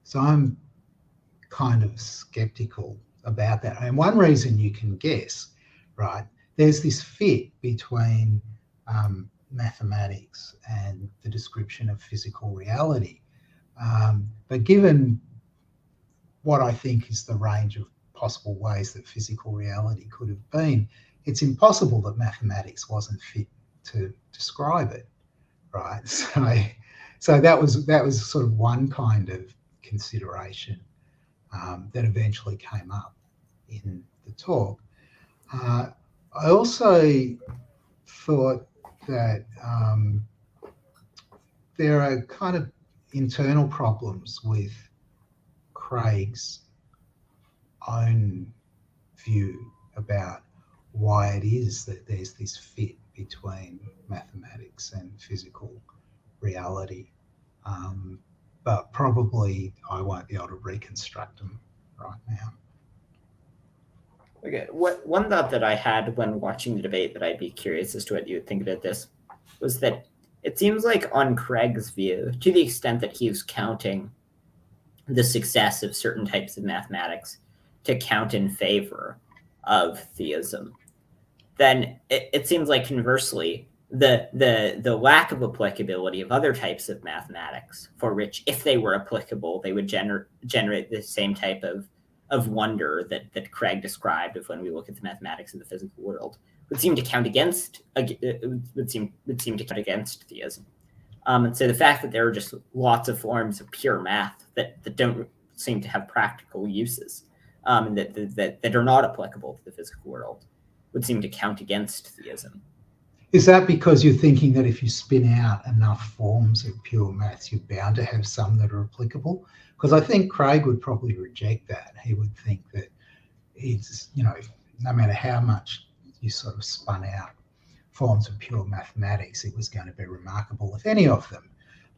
So I'm kind of skeptical about that. And one reason you can guess, right, there's this fit between mathematics and the description of physical reality. But given what I think is the range of possible ways that physical reality could have been, it's impossible that mathematics wasn't fit to describe it, right? So that was sort of one kind of consideration that eventually came up in the talk. I also thought that there are kind of internal problems with Craig's own view about why it is that there's this fit between mathematics and physical reality. But probably I won't be able to reconstruct them right now. Okay. One thought that I had when watching the debate that I'd be curious as to what you would think about this was that it seems like on Craig's view, to the extent that he's counting the success of certain types of mathematics to count in favor of theism, then it seems like conversely, the lack of applicability of other types of mathematics, for which, if they were applicable, they would generate the same type of wonder that Craig described of when we look at the mathematics of the physical world, would seem to count against theism. And so the fact that there are just lots of forms of pure math that don't seem to have practical uses, and that are not applicable to the physical world, would seem to count against theism. Is that because you're thinking that if you spin out enough forms of pure maths, you're bound to have some that are applicable? Because I think Craig would probably reject that. He would think that it's, no matter how much you sort of spun out forms of pure mathematics, it was going to be remarkable if any of them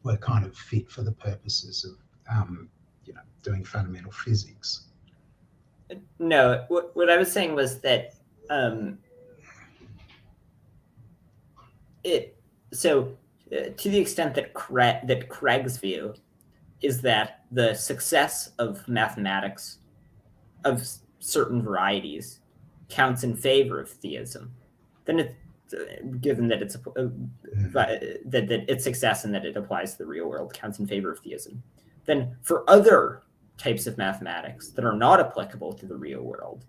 were kind of fit for the purposes of, doing fundamental physics. No, what I was saying was that to the extent that Craig's view is that the success of mathematics of certain varieties counts in favor of theism, then it's given that it's that its success and that it applies to the real world counts in favor of theism, then for other types of mathematics that are not applicable to the real world,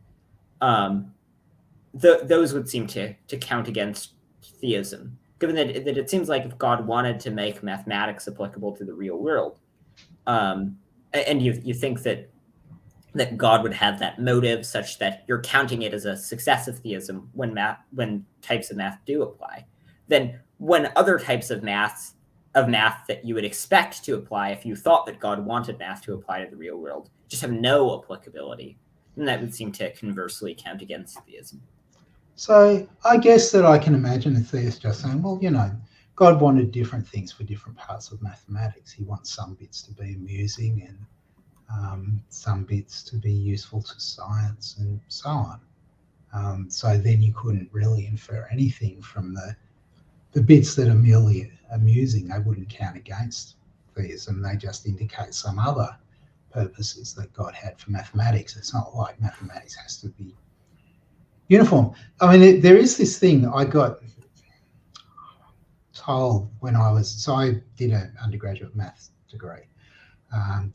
those would seem to count against theism, given that it seems like if God wanted to make mathematics applicable to the real world, and you think that God would have that motive such that you're counting it as a success of theism when types of math do apply, then when other types of math that you would expect to apply if you thought that God wanted math to apply to the real world just have no applicability, then that would seem to conversely count against theism. So I guess that I can imagine a theist just saying, well, God wanted different things for different parts of mathematics. He wants some bits to be amusing and some bits to be useful to science and so on. So then you couldn't really infer anything from the bits that are merely amusing. They wouldn't count against theism. They just indicate some other purposes that God had for mathematics. It's not like mathematics has to be uniform. I mean, there is this thing I got told when I did an undergraduate maths degree,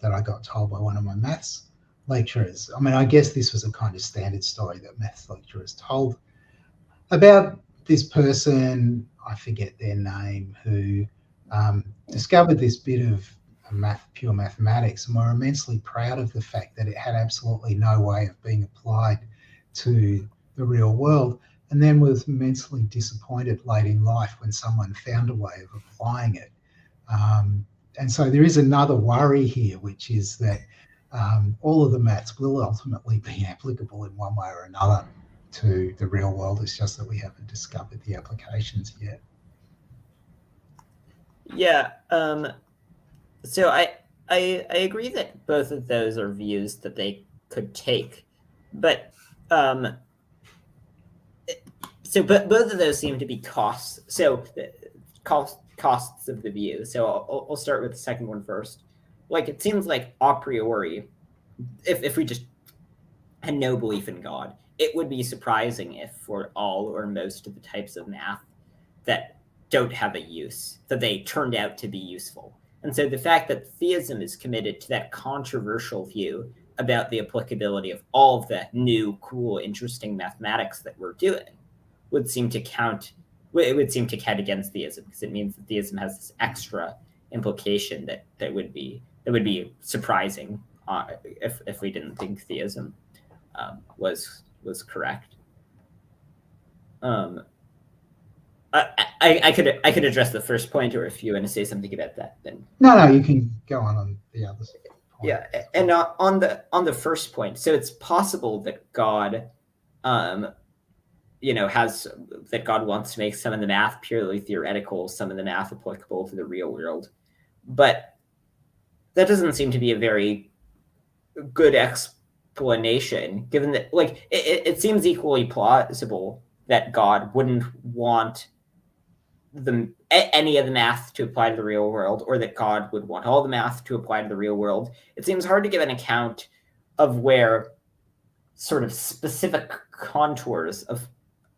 that I got told by one of my maths lecturers. I mean, I guess this was a kind of standard story that maths lecturers told about this person, I forget their name, who discovered this bit of pure mathematics, and were immensely proud of the fact that it had absolutely no way of being applied to the real world, and then was immensely disappointed late in life when someone found a way of applying it. And so there is another worry here, which is that all of the maths will ultimately be applicable in one way or another to the real world. It's just that we haven't discovered the applications yet. Yeah. So I agree that both of those are views that they could take, but but both of those seem to be costs. So costs of the view. So I'll start with the second one first. Like, it seems like a priori, if we just had no belief in God, it would be surprising if for all or most of the types of math that don't have a use, that they turned out to be useful. And so the fact that theism is committed to that controversial view about the applicability of all of the new, cool, interesting mathematics that we're doing would seem to count. It would seem to count against theism, because it means that theism has this extra implication that would be surprising if we didn't think theism was correct. I could address the first point, or if you want to say something about that, then no, you can go on the other point. Yeah, and on the first point, so it's possible that God, has that God wants to make some of the math purely theoretical, some of the math applicable to the real world, but that doesn't seem to be a very good explanation, given that, like, it seems equally plausible that God wouldn't want any of the math to apply to the real world, or that God would want all the math to apply to the real world. It seems hard to give an account of where sort of specific contours of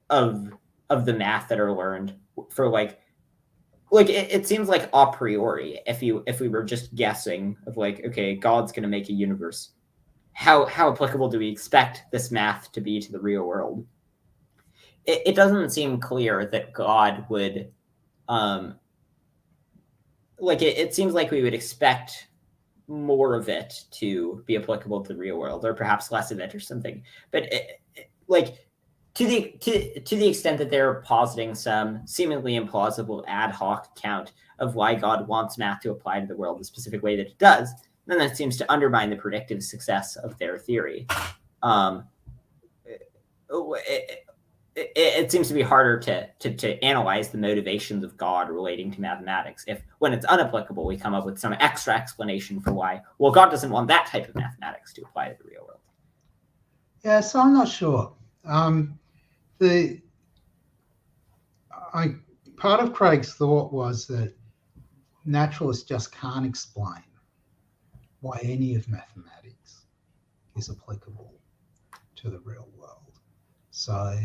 the math that are learned for like it seems like a priori, if we were just guessing of like, okay, God's going to make a universe, how applicable do we expect this math to be to the real world? It doesn't seem clear that God would it seems like we would expect more of it to be applicable to the real world, or perhaps less of it or something. But to the extent that they're positing some seemingly implausible ad hoc account of why God wants math to apply to the world the specific way that it does, then that seems to undermine the predictive success of their theory. It seems to be harder to analyze the motivations of God relating to mathematics if, when it's unapplicable, we come up with some extra explanation for why, well, God doesn't want that type of mathematics to apply to the real world. Yeah, so I'm not sure. Part of Craig's thought was that naturalists just can't explain why any of mathematics is applicable to the real world. So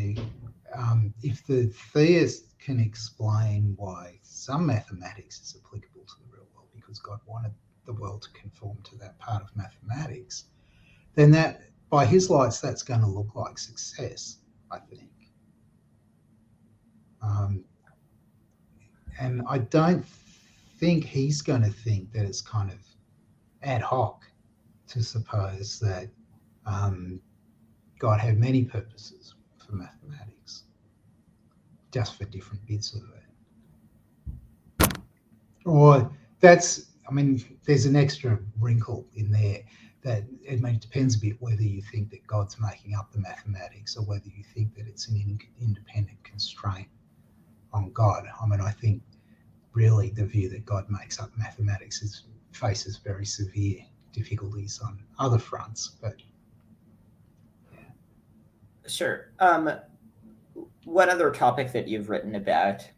if the theist can explain why some mathematics is applicable to the real world because God wanted the world to conform to that part of mathematics, then that, by his lights, that's going to look like success, I think. And I don't think he's going to think that it's kind of ad hoc to suppose that God had many purposes for mathematics, just for different bits of it. Or there's an extra wrinkle in there that it depends a bit whether you think that God's making up the mathematics or whether you think that it's an independent constraint on God. I think really the view that God makes up mathematics faces very severe difficulties on other fronts, but sure. One other topic that you've written about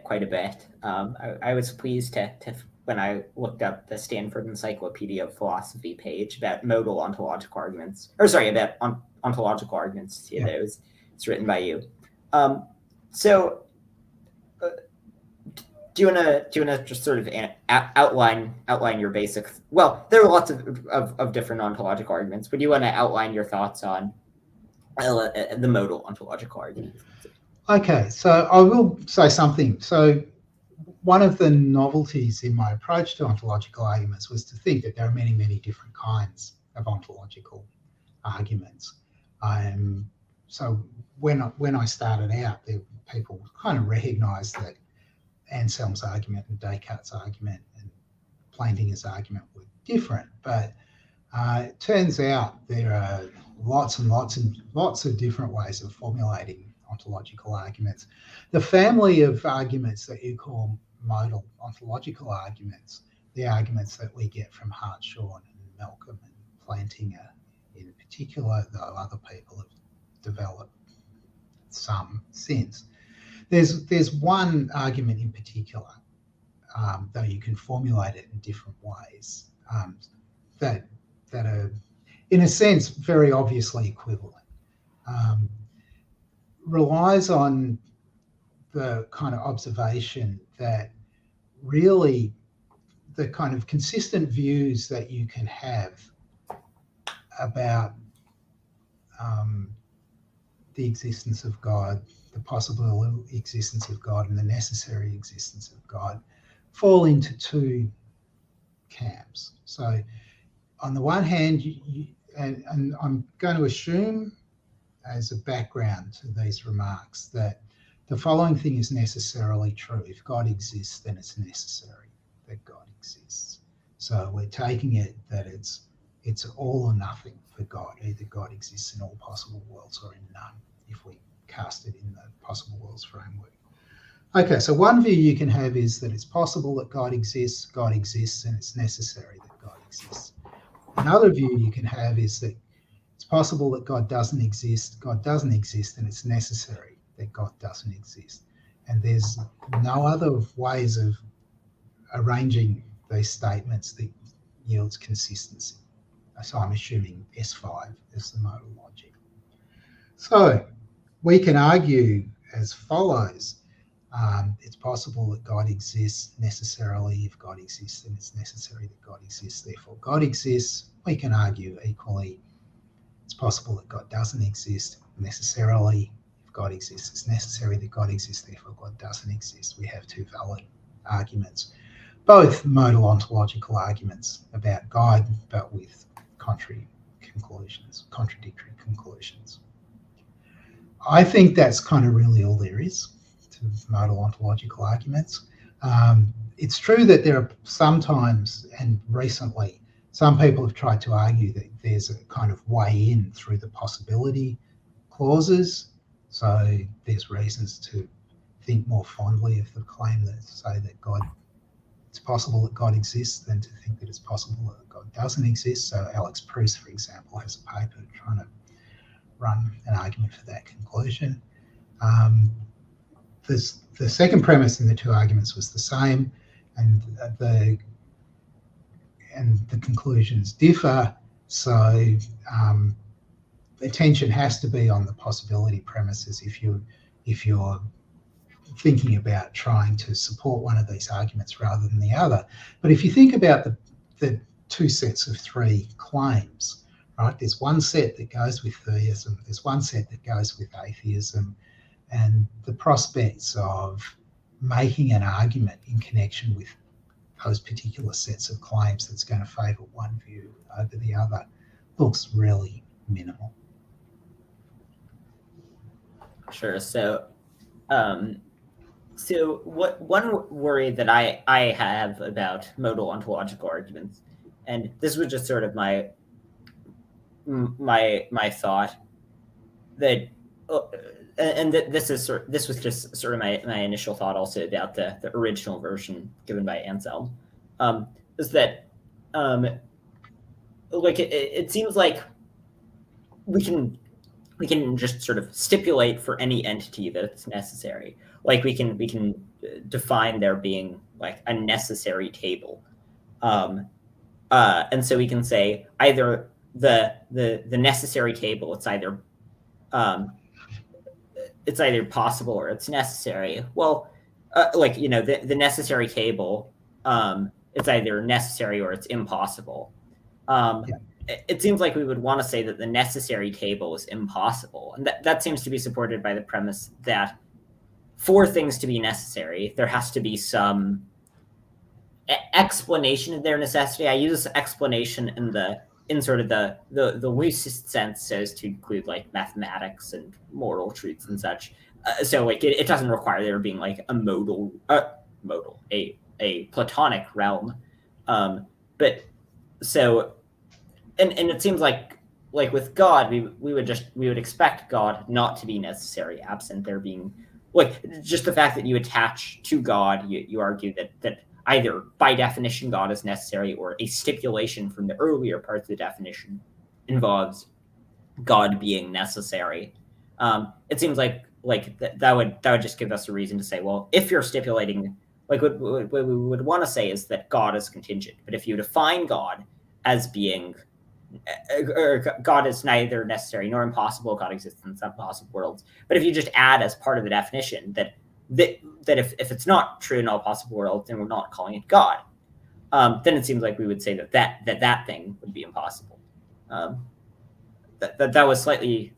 quite a bit. I was pleased to when I looked up the Stanford Encyclopedia of Philosophy page about modal ontological arguments, about ontological arguments. Yeah, it's written by you. So, do you wanna just sort of outline your basic? Well, there are lots of different ontological arguments, but do you want to outline your thoughts on the modal ontological argument? Okay, so I will say something. So one of the novelties in my approach to ontological arguments was to think that there are many, many different kinds of ontological arguments. So when I started out, people kind of recognised that Anselm's argument and Descartes' argument and Plantinga's argument were different, but it turns out there are lots and lots of different ways of formulating ontological arguments. The family of arguments that you call modal ontological arguments, the arguments that we get from Hartshorne and Malcolm and Plantinga in particular, though other people have developed some since. There's one argument in particular, though you can formulate it in different ways, that are, in a sense, very obviously equivalent. Relies on the kind of observation that really the kind of consistent views that you can have about the existence of God, the possible existence of God, and the necessary existence of God fall into two camps. So on the one hand, and I'm going to assume as a background to these remarks that the following thing is necessarily true. If God exists, then it's necessary that God exists. So we're taking it that it's all or nothing for God. Either God exists in all possible worlds or in none, if we cast it in the possible worlds framework. Okay, so one view you can have is that it's possible that God exists, and it's necessary that God exists. Another view you can have is that it's possible that God doesn't exist, and it's necessary that God doesn't exist. And there's no other ways of arranging these statements that yields consistency. So I'm assuming S5 is the modal logic. So we can argue as follows. It's possible that God exists necessarily. If God exists, then it's necessary that God exists. Therefore, God exists. We can argue equally. It's possible that God doesn't exist necessarily. If God exists, it's necessary that God exists. Therefore, God doesn't exist. We have two valid arguments, both modal ontological arguments about God, but with contradictory conclusions. I think that's kind of really all there is to modal ontological arguments. It's true that there are sometimes, and recently, some people have tried to argue that there's a kind of way in through the possibility clauses. So there's reasons to think more fondly of the claim that say that it's possible that God exists than to think that it's possible that God doesn't exist. So Alex Proust, for example, has a paper trying to run an argument for that conclusion. The second premise in the two arguments was the same, and the conclusions differ. So attention has to be on the possibility premises if you're thinking about trying to support one of these arguments rather than the other. But if you think about the two sets of three claims, right? There's one set that goes with theism, there's one set that goes with atheism, and the prospects of making an argument in connection with those particular sets of claims that's going to favour one view over the other looks really minimal. Sure. So one worry that I have about modal ontological arguments, and this was just sort of my thought, that this was just sort of my initial thought also about the original version given by Anselm, is that like it seems like we can just sort of stipulate for any entity that it's necessary. Like we can define there being like a necessary table, and so we can say either the necessary table, it's either possible or it's necessary. Well, the necessary table, it's either necessary or it's impossible. It seems like we would want to say that the necessary table is impossible. And that seems to be supported by the premise that for things to be necessary, there has to be some explanation of their necessity. I use explanation in sort of the loosest sense as to include like mathematics and moral truths and such. So like it doesn't require there being like a a Platonic realm. But so and it seems like with God, we would expect God not to be necessary, absent there being like just the fact that you attach to God, you argue that either by definition God is necessary, or a stipulation from the earlier parts of the definition involves God being necessary. It seems like that would just give us a reason to say, well, if you're stipulating, like what we would want to say is that God is contingent. But if you define God as being, or God is neither necessary nor impossible, God exists in some possible worlds. But if you just add as part of the definition that if it's not true in all possible worlds, then we're not calling it God, then it seems like we would say that thing would be impossible. That was slightly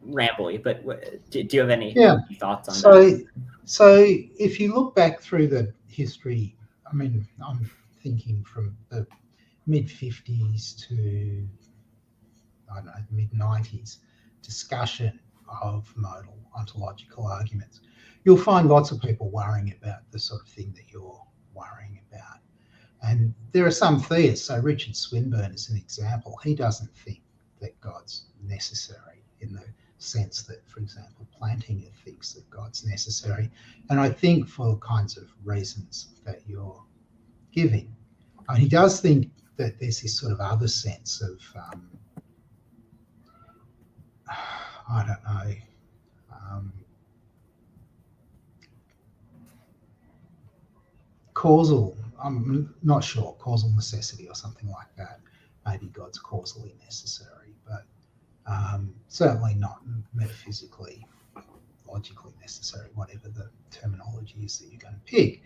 rambly, but do you have any thoughts on that? So if you look back through the history, I mean, I'm thinking from the mid-50s to, I don't know, mid-90s, discussion of modal ontological arguments, you'll find lots of people worrying about the sort of thing that you're worrying about. And there are some theists, so Richard Swinburne is an example. He doesn't think that God's necessary in the sense that, for example, Plantinga thinks that God's necessary. And I think for the kinds of reasons that you're giving. And he does think that there's this sort of other sense of, I don't know, causal, I'm not sure, causal necessity or something like that. Maybe God's causally necessary, but certainly not metaphysically, logically necessary, whatever the terminology is that you're going to pick.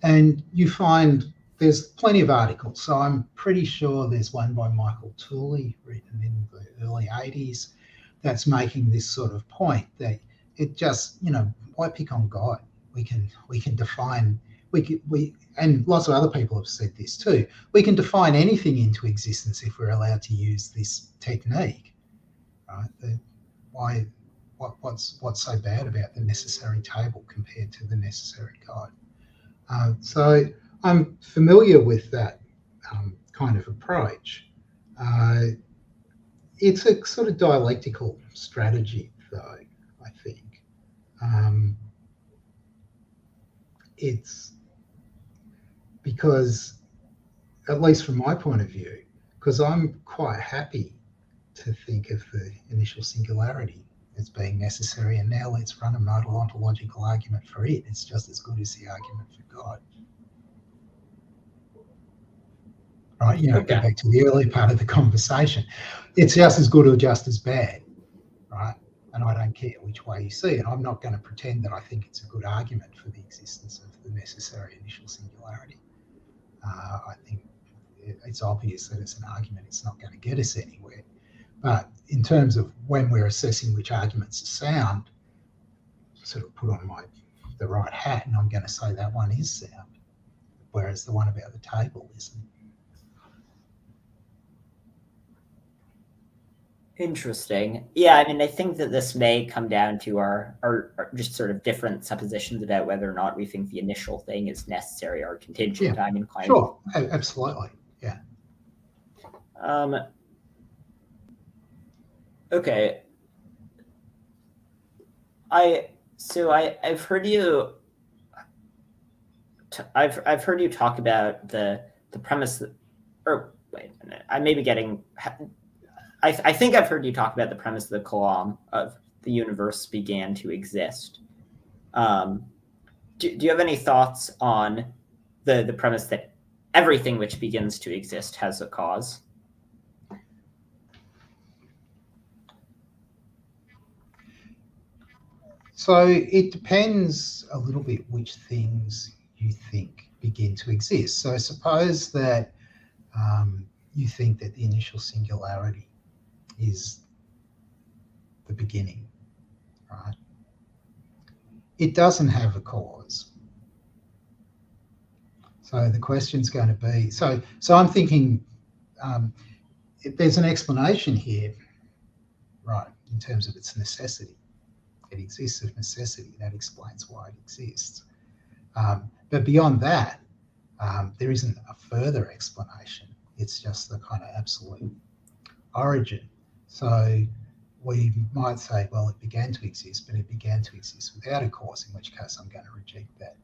And you find there's plenty of articles. So I'm pretty sure there's one by Michael Tooley written in the early 80s that's making this sort of point that it just, why pick on God? We can define, and lots of other people have said this too, we can define anything into existence if we're allowed to use this technique, right? What's so bad about the necessary table compared to the necessary God? So I'm familiar with that kind of approach. It's a sort of dialectical strategy, though, I think. It's because, at least from my point of view, because I'm quite happy to think of the initial singularity as being necessary, and now let's run a modal ontological argument for it. It's just as good as the argument for God. Right, go back to the earlier part of the conversation. It's just as good or just as bad, right? And I don't care which way you see it. I'm not going to pretend that I think it's a good argument for the existence of the necessary initial singularity. I think it's obvious that it's an argument. It's not going to get us anywhere. But in terms of when we're assessing which arguments are sound, sort of put on the right hat, and I'm going to say that one is sound, whereas the one about the table isn't. Interesting. Yeah, I mean, I think that this may come down to our just sort of different suppositions about whether or not we think the initial thing is necessary or contingent. Yeah, I'm inclined. Sure, absolutely. Yeah. Okay. I've heard you. I've heard you talk about the premise that, or wait a minute, I may be getting. I think I've heard you talk about the premise of the Kalam of the universe began to exist. Do you have any thoughts on the premise that everything which begins to exist has a cause? So it depends a little bit which things you think begin to exist. So suppose that you think that the initial singularity is the beginning, right? it doesn't have a cause. So the question's going to be, so I'm thinking if there's an explanation here, right, in terms of its necessity. It exists of necessity. That explains why it exists. But beyond that, there isn't a further explanation. It's just the kind of absolute origin. So we might say, well, it began to exist, but it began to exist without a cause, in which case I'm going to reject that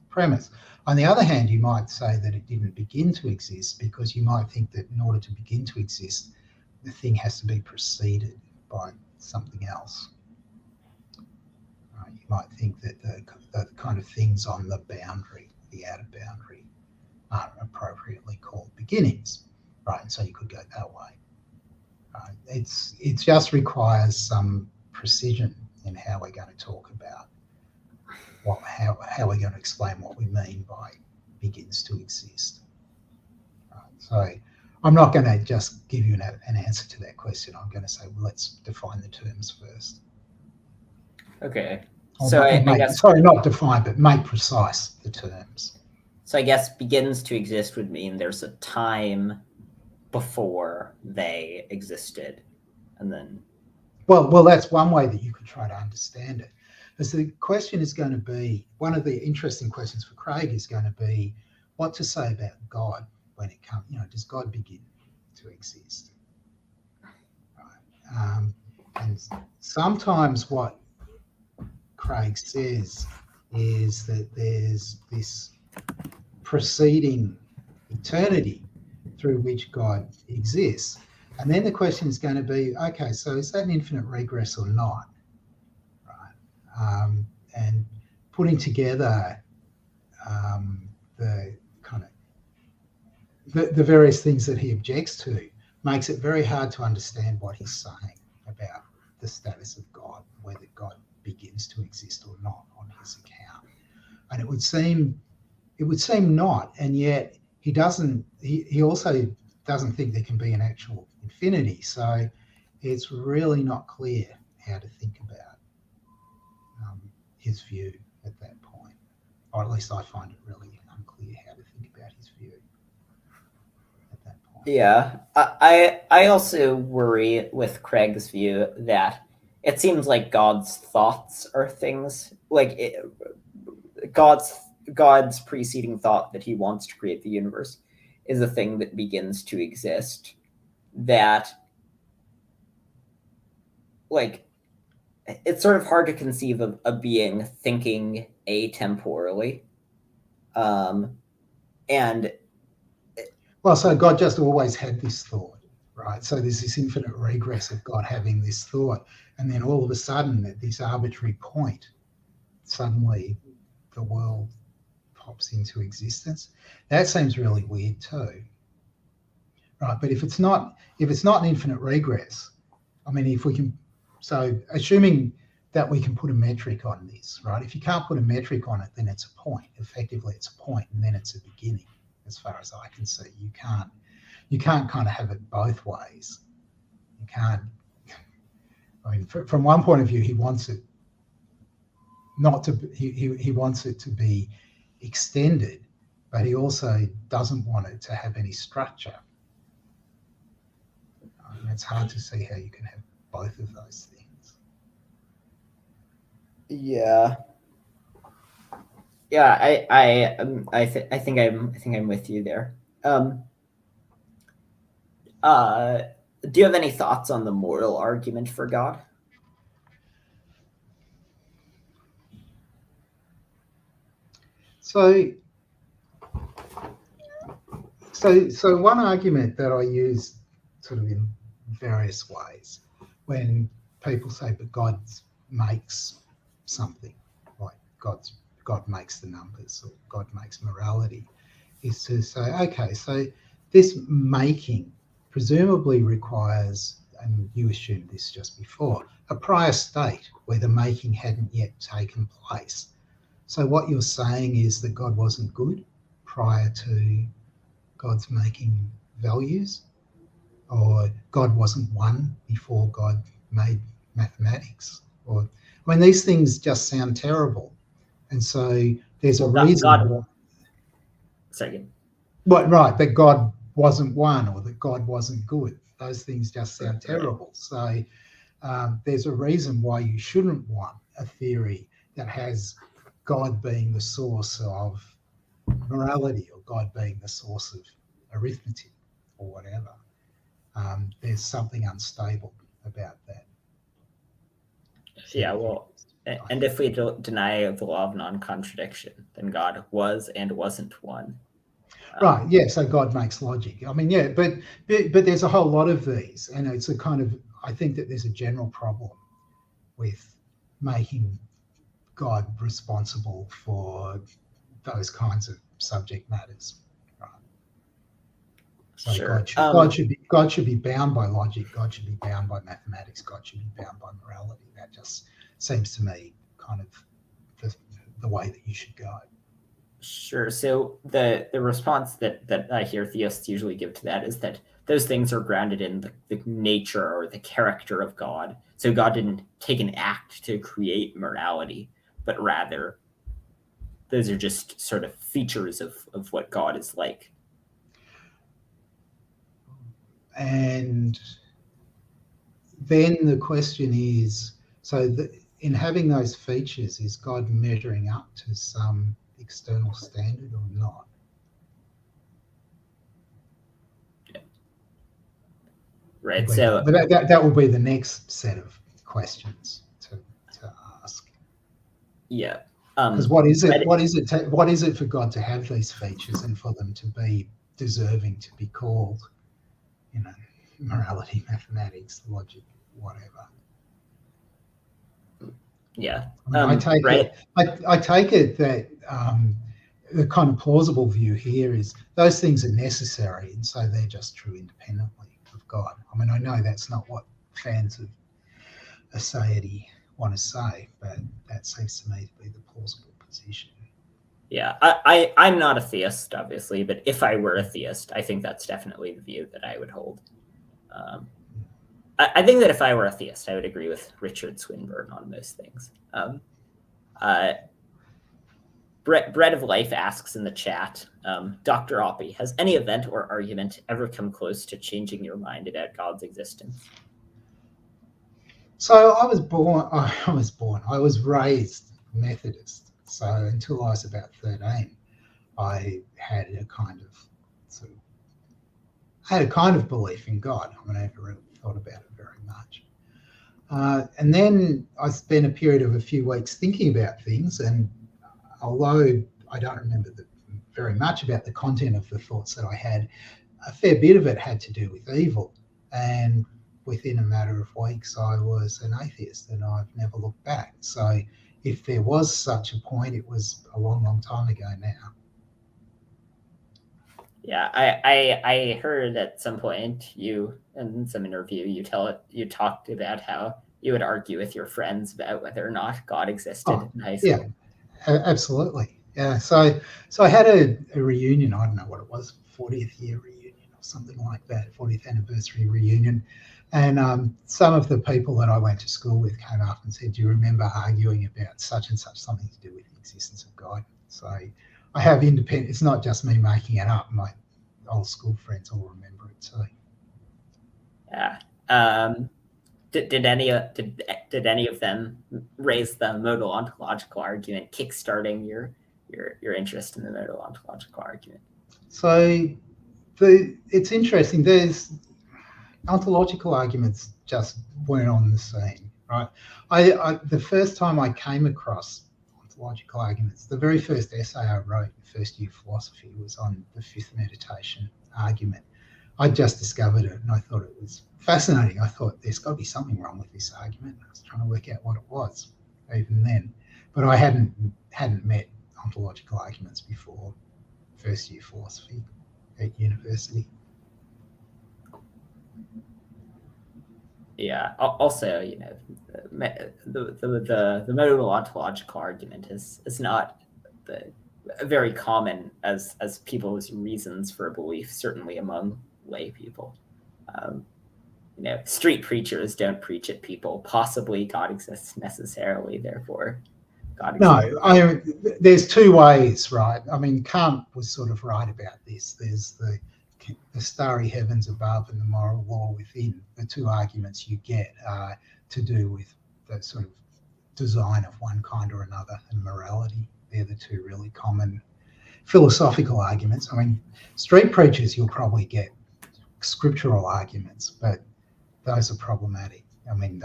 premise. On the other hand, you might say that it didn't begin to exist because you might think that in order to begin to exist, the thing has to be preceded by something else. You might think that the kind of things on the boundary, the outer boundary, aren't appropriately called beginnings, right? And so you could go that way. It just requires some precision in how we're going to talk about how we're going to explain what we mean by begins to exist. So I'm not going to just give you an answer to that question. I'm going to say, well, let's define the terms first. Okay. So I guess... Sorry, not define, but make precise the terms. So I guess begins to exist would mean there's a time before they existed, and then... Well, that's one way that you could try to understand it. As the question is going to be, one of the interesting questions for Craig is going to be what to say about God when it comes, does God begin to exist? Right. And sometimes what Craig says is that there's this preceding eternity through which God exists. And then the question is going to be, okay, so is that an infinite regress or not? Right. And putting together the kind of the various things that he objects to makes it very hard to understand what he's saying about the status of God, whether God begins to exist or not on his account. And it would seem not, and yet he also doesn't think there can be an actual infinity. So it's really not clear how to think about his view at that point, or at least I find it really unclear how to think about his view at that point. Yeah, I also worry with Craig's view that it seems like God's thoughts are things like God's preceding thought that he wants to create the universe is a thing that begins to exist. That, like, it's sort of hard to conceive of a being thinking atemporally. And well, so God just always had this thought, right? So there's this infinite regress of God having this thought, and then all of a sudden at this arbitrary point, suddenly the world pops into existence. That seems really weird too, right? But if it's not an infinite regress, I mean, if we can, so assuming that we can put a metric on this, right? If you can't put a metric on it, then it's a point. Effectively, it's a point, and then it's a beginning. As far as I can see, you can't kind of have it both ways. You can't. I mean, from one point of view, he wants it not to. He wants it to be extended, but he also doesn't want it to have any structure. I mean, it's hard to see how you can have both of those things. Yeah. Yeah, I think I'm with you there. Do you have any thoughts on the moral argument for God? So one argument that I use sort of in various ways when people say, but God makes something, like God makes the numbers or God makes morality, is to say, okay, so this making presumably requires, and you assumed this just before, a prior state where the making hadn't yet taken place. So what you're saying is that God wasn't good prior to God's making values, or God wasn't one before God made mathematics, or I mean, these things just sound terrible. And so there's a God, reason. Sorry. Right, that God wasn't one or that God wasn't good. Those things just sound Right. terrible. So there's a reason why you shouldn't want a theory that has God being the source of morality or God being the source of arithmetic or whatever. There's something unstable about that. Yeah, well, and if we deny the law of non-contradiction, then God was and wasn't one. Right, yeah, so God makes logic. I mean, yeah, but there's a whole lot of these, and it's a kind of, I think that there's a general problem with making God responsible for those kinds of subject matters. Right. So Sure. God should be bound by logic. God should be bound by mathematics. God should be bound by morality. That just seems to me kind of the way that you should go. Sure. So the response that I hear theists usually give to that is that those things are grounded in the nature or the character of God. So God didn't take an act to create morality, but rather those are just sort of features of what God is like. And then the question is, so in having those features, is God measuring up to some external standard or not? Right. So that will be the next set of questions to ask. Yeah. Because what is it for God to have these features and for them to be deserving to be called, morality, mathematics, logic, whatever? Yeah. I take it that the kind of plausible view here is those things are necessary, and so they're just true independently of God. I mean, I know that's not what fans of aseity want to say, but that seems to me to be the plausible position. Yeah, I'm not a theist, obviously, but if I were a theist, I think that's definitely the view that I would hold. I think that if I were a theist, I would agree with Richard Swinburne on most things. Bread of Life asks in the chat, Dr. Oppy, has any event or argument ever come close to changing your mind about God's existence? So I was raised Methodist. So until I was about 13, I had a kind of belief in God. I mean, I never really thought about it very much. And then I spent a period of a few weeks thinking about things, and although I don't remember very much about the content of the thoughts that I had, a fair bit of it had to do with evil. And within a matter of weeks, I was an atheist, and I've never looked back. So if there was such a point, it was a long, long time ago now. Yeah, I heard at some point in some interview you talked about how you would argue with your friends about whether or not God existed in high school. Yeah, absolutely. Yeah, so I had a reunion. I don't know what it was, 40th year reunion or something like that, 40th anniversary reunion. And some of the people that I went to school with came up and said, "Do you remember arguing about such and such, something to do with the existence of God?" So I have independent. It's not just me making it up. My old school friends all remember it too. Yeah. Did any of them raise the modal ontological argument, kickstarting your interest in the modal ontological argument? So it's interesting. There's ontological arguments just weren't on the scene, right? The first time I came across ontological arguments, the very first essay I wrote in first year philosophy was on the fifth meditation argument. I just discovered it and I thought it was fascinating. I thought there's got to be something wrong with this argument. I was trying to work out what it was even then, but I hadn't met ontological arguments before first year philosophy at university. Yeah. Also, the modal ontological argument is not very common as people's reasons for belief, certainly among lay people. Street preachers don't preach at people. Possibly God exists necessarily, therefore God exists? No, there's two ways, right? I mean, Kant was sort of right about this. There's the starry heavens above and the moral law within. The two arguments you get are to do with the sort of design of one kind or another and morality. They're the two really common philosophical arguments. I mean, street preachers, you'll probably get scriptural arguments, but those are problematic. I mean,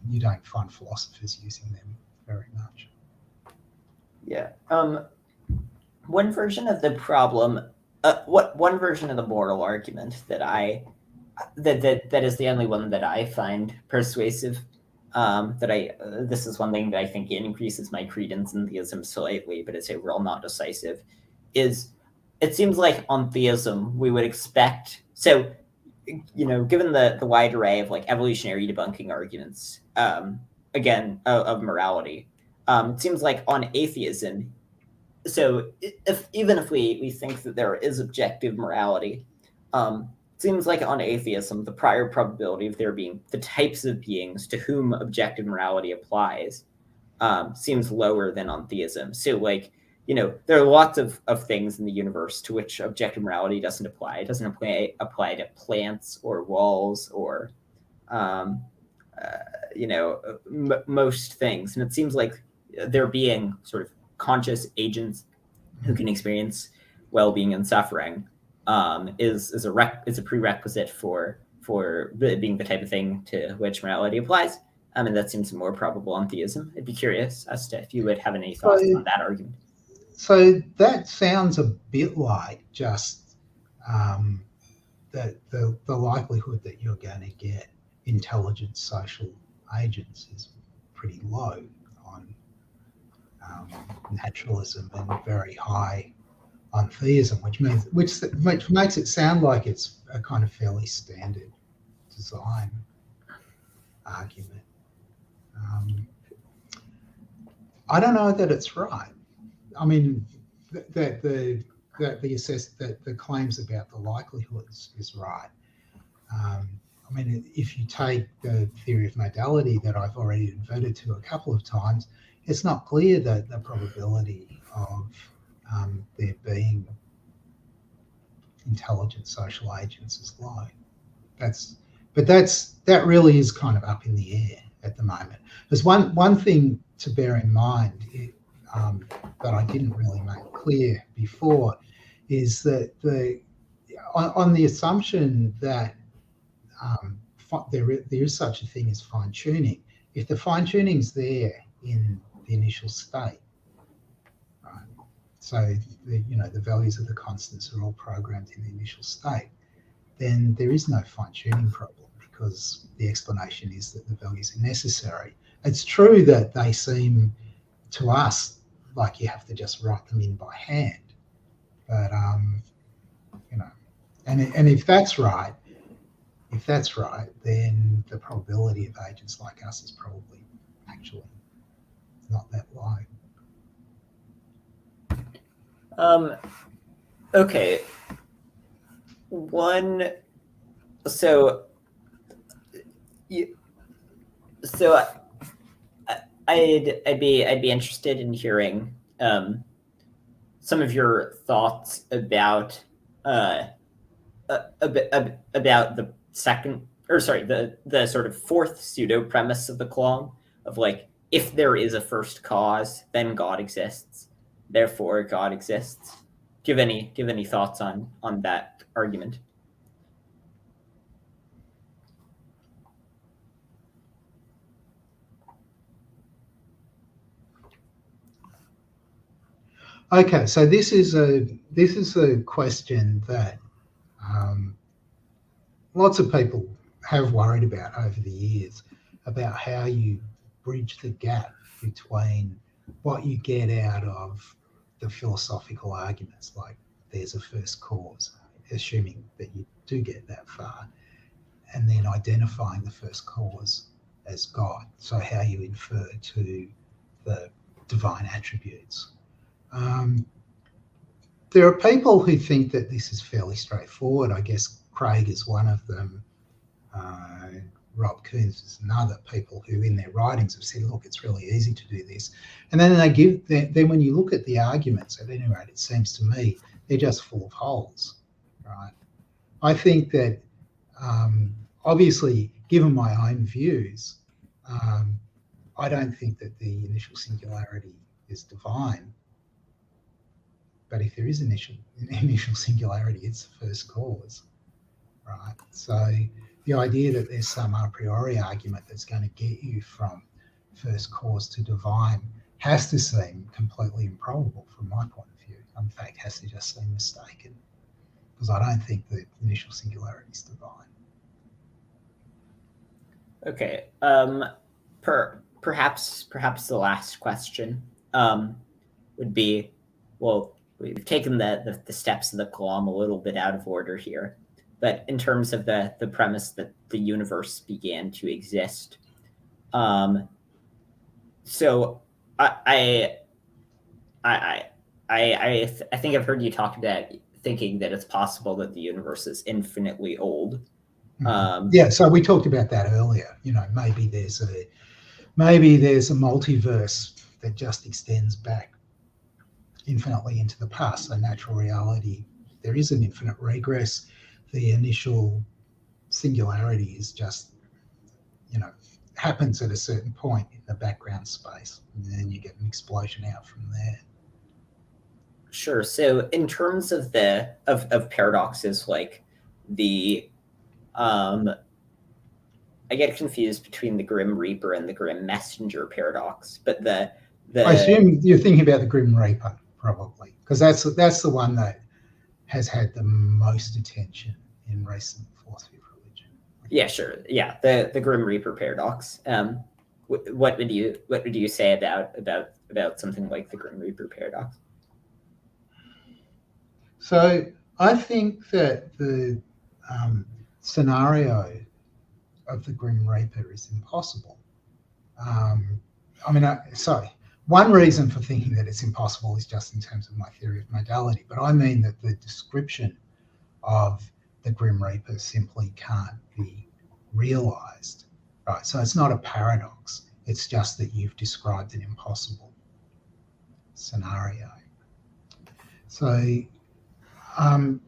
you don't find philosophers using them very much. Yeah. One version of the problem, one version of the moral argument that is the only one that I find persuasive. This is one thing that I think increases my credence in theism slightly, but it's overall not decisive. Is it seems like on theism we would expect, so given the wide array of like evolutionary debunking arguments, again of morality, it seems like on atheism, so even if we think that there is objective morality, it seems like on atheism the prior probability of there being the types of beings to whom objective morality applies seems lower than on theism. So like, there are lots of things in the universe to which objective morality doesn't apply. It doesn't apply to plants or walls or, most things. And it seems like there being sort of conscious agents who can experience well-being and suffering is a prerequisite for being the type of thing to which morality applies. And that seems more probable on theism. I'd be curious as to if you would have any thoughts on that argument. So that sounds a bit like just the likelihood that you're going to get intelligent social agents is pretty low on naturalism and very high on theism, which makes it sound like it's a kind of fairly standard design argument. I don't know that it's right. I mean, that the claims about the likelihoods is right. I mean, if you take the theory of modality that I've already adverted to a couple of times, it's not clear that the probability of there being intelligent social agents is low. That really is kind of up in the air at the moment. There's one thing to bear in mind that I didn't really make clear before is that on the assumption that there is such a thing as fine tuning, if the fine tuning's there in the initial state, right? So the values of the constants are all programmed in the initial state, then there is no fine tuning problem because the explanation is that the values are necessary. It's true that they seem to us like you have to just write them in by hand, but and if that's right, then the probability of agents like us is probably actually not that low. Okay. I'd be interested in hearing some of your thoughts about the second, or sorry, the sort of fourth pseudo premise of the Klong of like, if there is a first cause, then God exists, therefore God exists. Do you have any thoughts on that argument? Okay, so this is a question that lots of people have worried about over the years, about how you bridge the gap between what you get out of the philosophical arguments, like there's a first cause, assuming that you do get that far, and then identifying the first cause as God. So how you infer to the divine attributes. There are people who think that this is fairly straightforward. I guess Craig is one of them. Rob Coons and other people who in their writings have said, look, it's really easy to do this. And then then when you look at the arguments, at any rate, it seems to me, they're just full of holes, right? I think that obviously, given my own views, I don't think that the initial singularity is divine. But if there is initial singularity, it's the first cause, right? So the idea that there's some a priori argument that's going to get you from first cause to divine has to seem completely improbable from my point of view. In fact, has to just seem mistaken, because I don't think that initial singularity is divine. Okay. Perhaps the last question would be, well, we've taken the steps of the Kalam a little bit out of order here, but in terms of the premise that the universe began to exist, so I think I've heard you talk about thinking that it's possible that the universe is infinitely old. Yeah, so we talked about that earlier. You know, maybe there's a multiverse that just extends back infinitely into the past. So natural reality, there is an infinite regress. The initial singularity is just, you know, happens at a certain point in the background space, and then you get an explosion out from there. Sure. So in terms of of paradoxes, like the I get confused between the Grim Reaper and the Grim Messenger paradox, but the I assume you're thinking about the Grim Reaper, probably, because that's the one that has had the most attention in recent philosophy of religion. Yeah, sure. Yeah, the Grim Reaper paradox. What would you say about something like the Grim Reaper paradox? So I think that the scenario of the Grim Reaper is impossible. One reason for thinking that it's impossible is just in terms of my theory of modality, but I mean that the description of the Grim Reaper simply can't be realized, right? So it's not a paradox. It's just that you've described an impossible scenario. So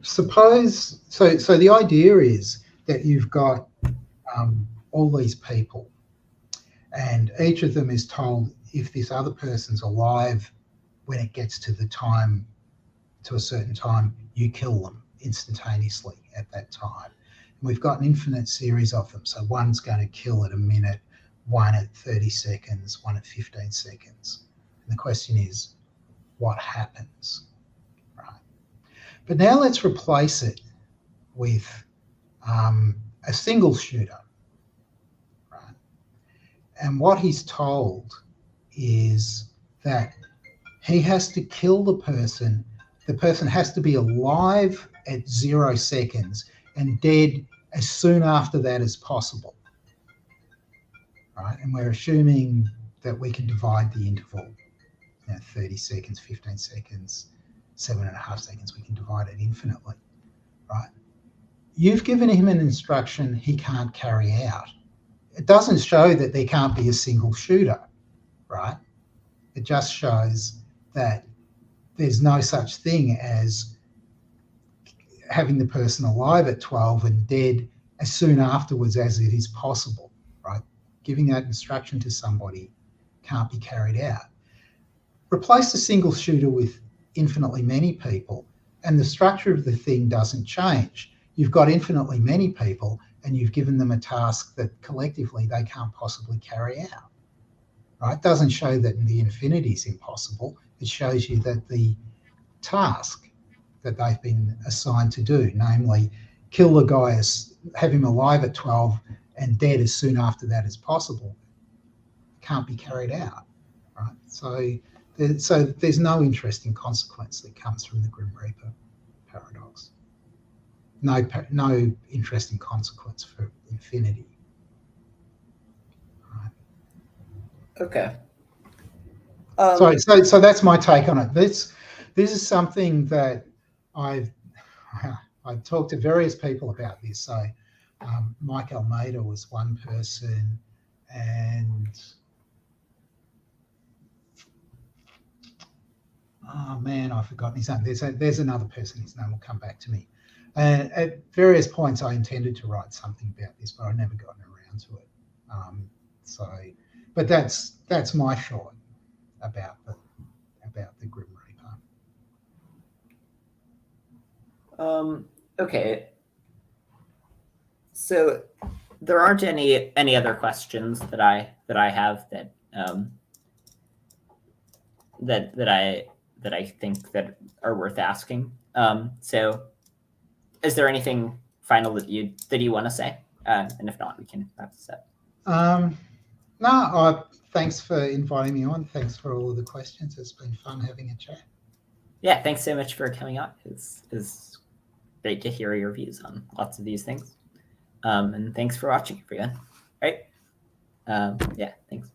so the idea is that you've got all these people, and each of them is told, if this other person's alive when it gets to a certain time, you kill them instantaneously at that time. And we've got an infinite series of them. So one's going to kill at a minute, one at 30 seconds, one at 15 seconds. And the question is, what happens? Right. But now let's replace it with a single shooter. Right. And what he's told is that he has to kill the person. The person has to be alive at 0 seconds and dead as soon after that as possible. Right? And we're assuming that we can divide the interval, 30 seconds, 15 seconds, 7.5 seconds, we can divide it infinitely. Right? You've given him an instruction he can't carry out. It doesn't show that there can't be a single shooter. Right? It just shows that there's no such thing as having the person alive at 12 and dead as soon afterwards as it is possible, right? Giving that instruction to somebody can't be carried out. Replace the single shooter with infinitely many people, and the structure of the thing doesn't change. You've got infinitely many people, and you've given them a task that collectively they can't possibly carry out. Right? It doesn't show that the infinity is impossible. It shows you that the task that they've been assigned to do, namely kill the guy, have him alive at 12 and dead as soon after that as possible, can't be carried out. Right? So there's no interesting consequence that comes from the Grim Reaper paradox. No interesting consequence for infinity. Okay. So that's my take on it. This is something that I've talked to various people about this. So Mike Almeida was one person, and oh man, I've forgotten his name. There's another person. His name will come back to me. And at various points, I intended to write something about this, but I never gotten around to it. But that's my thought about the Grim Reaper. Okay. So there aren't any other questions that I have that that I think that are worth asking. So is there anything final that you want to say? And if not, we can wrap this up. No, thanks for inviting me on. Thanks for all of the questions. It's been fun having a chat. Yeah, thanks so much for coming on. It's great to hear your views on lots of these things. And thanks for watching, everyone. All right. Yeah, thanks.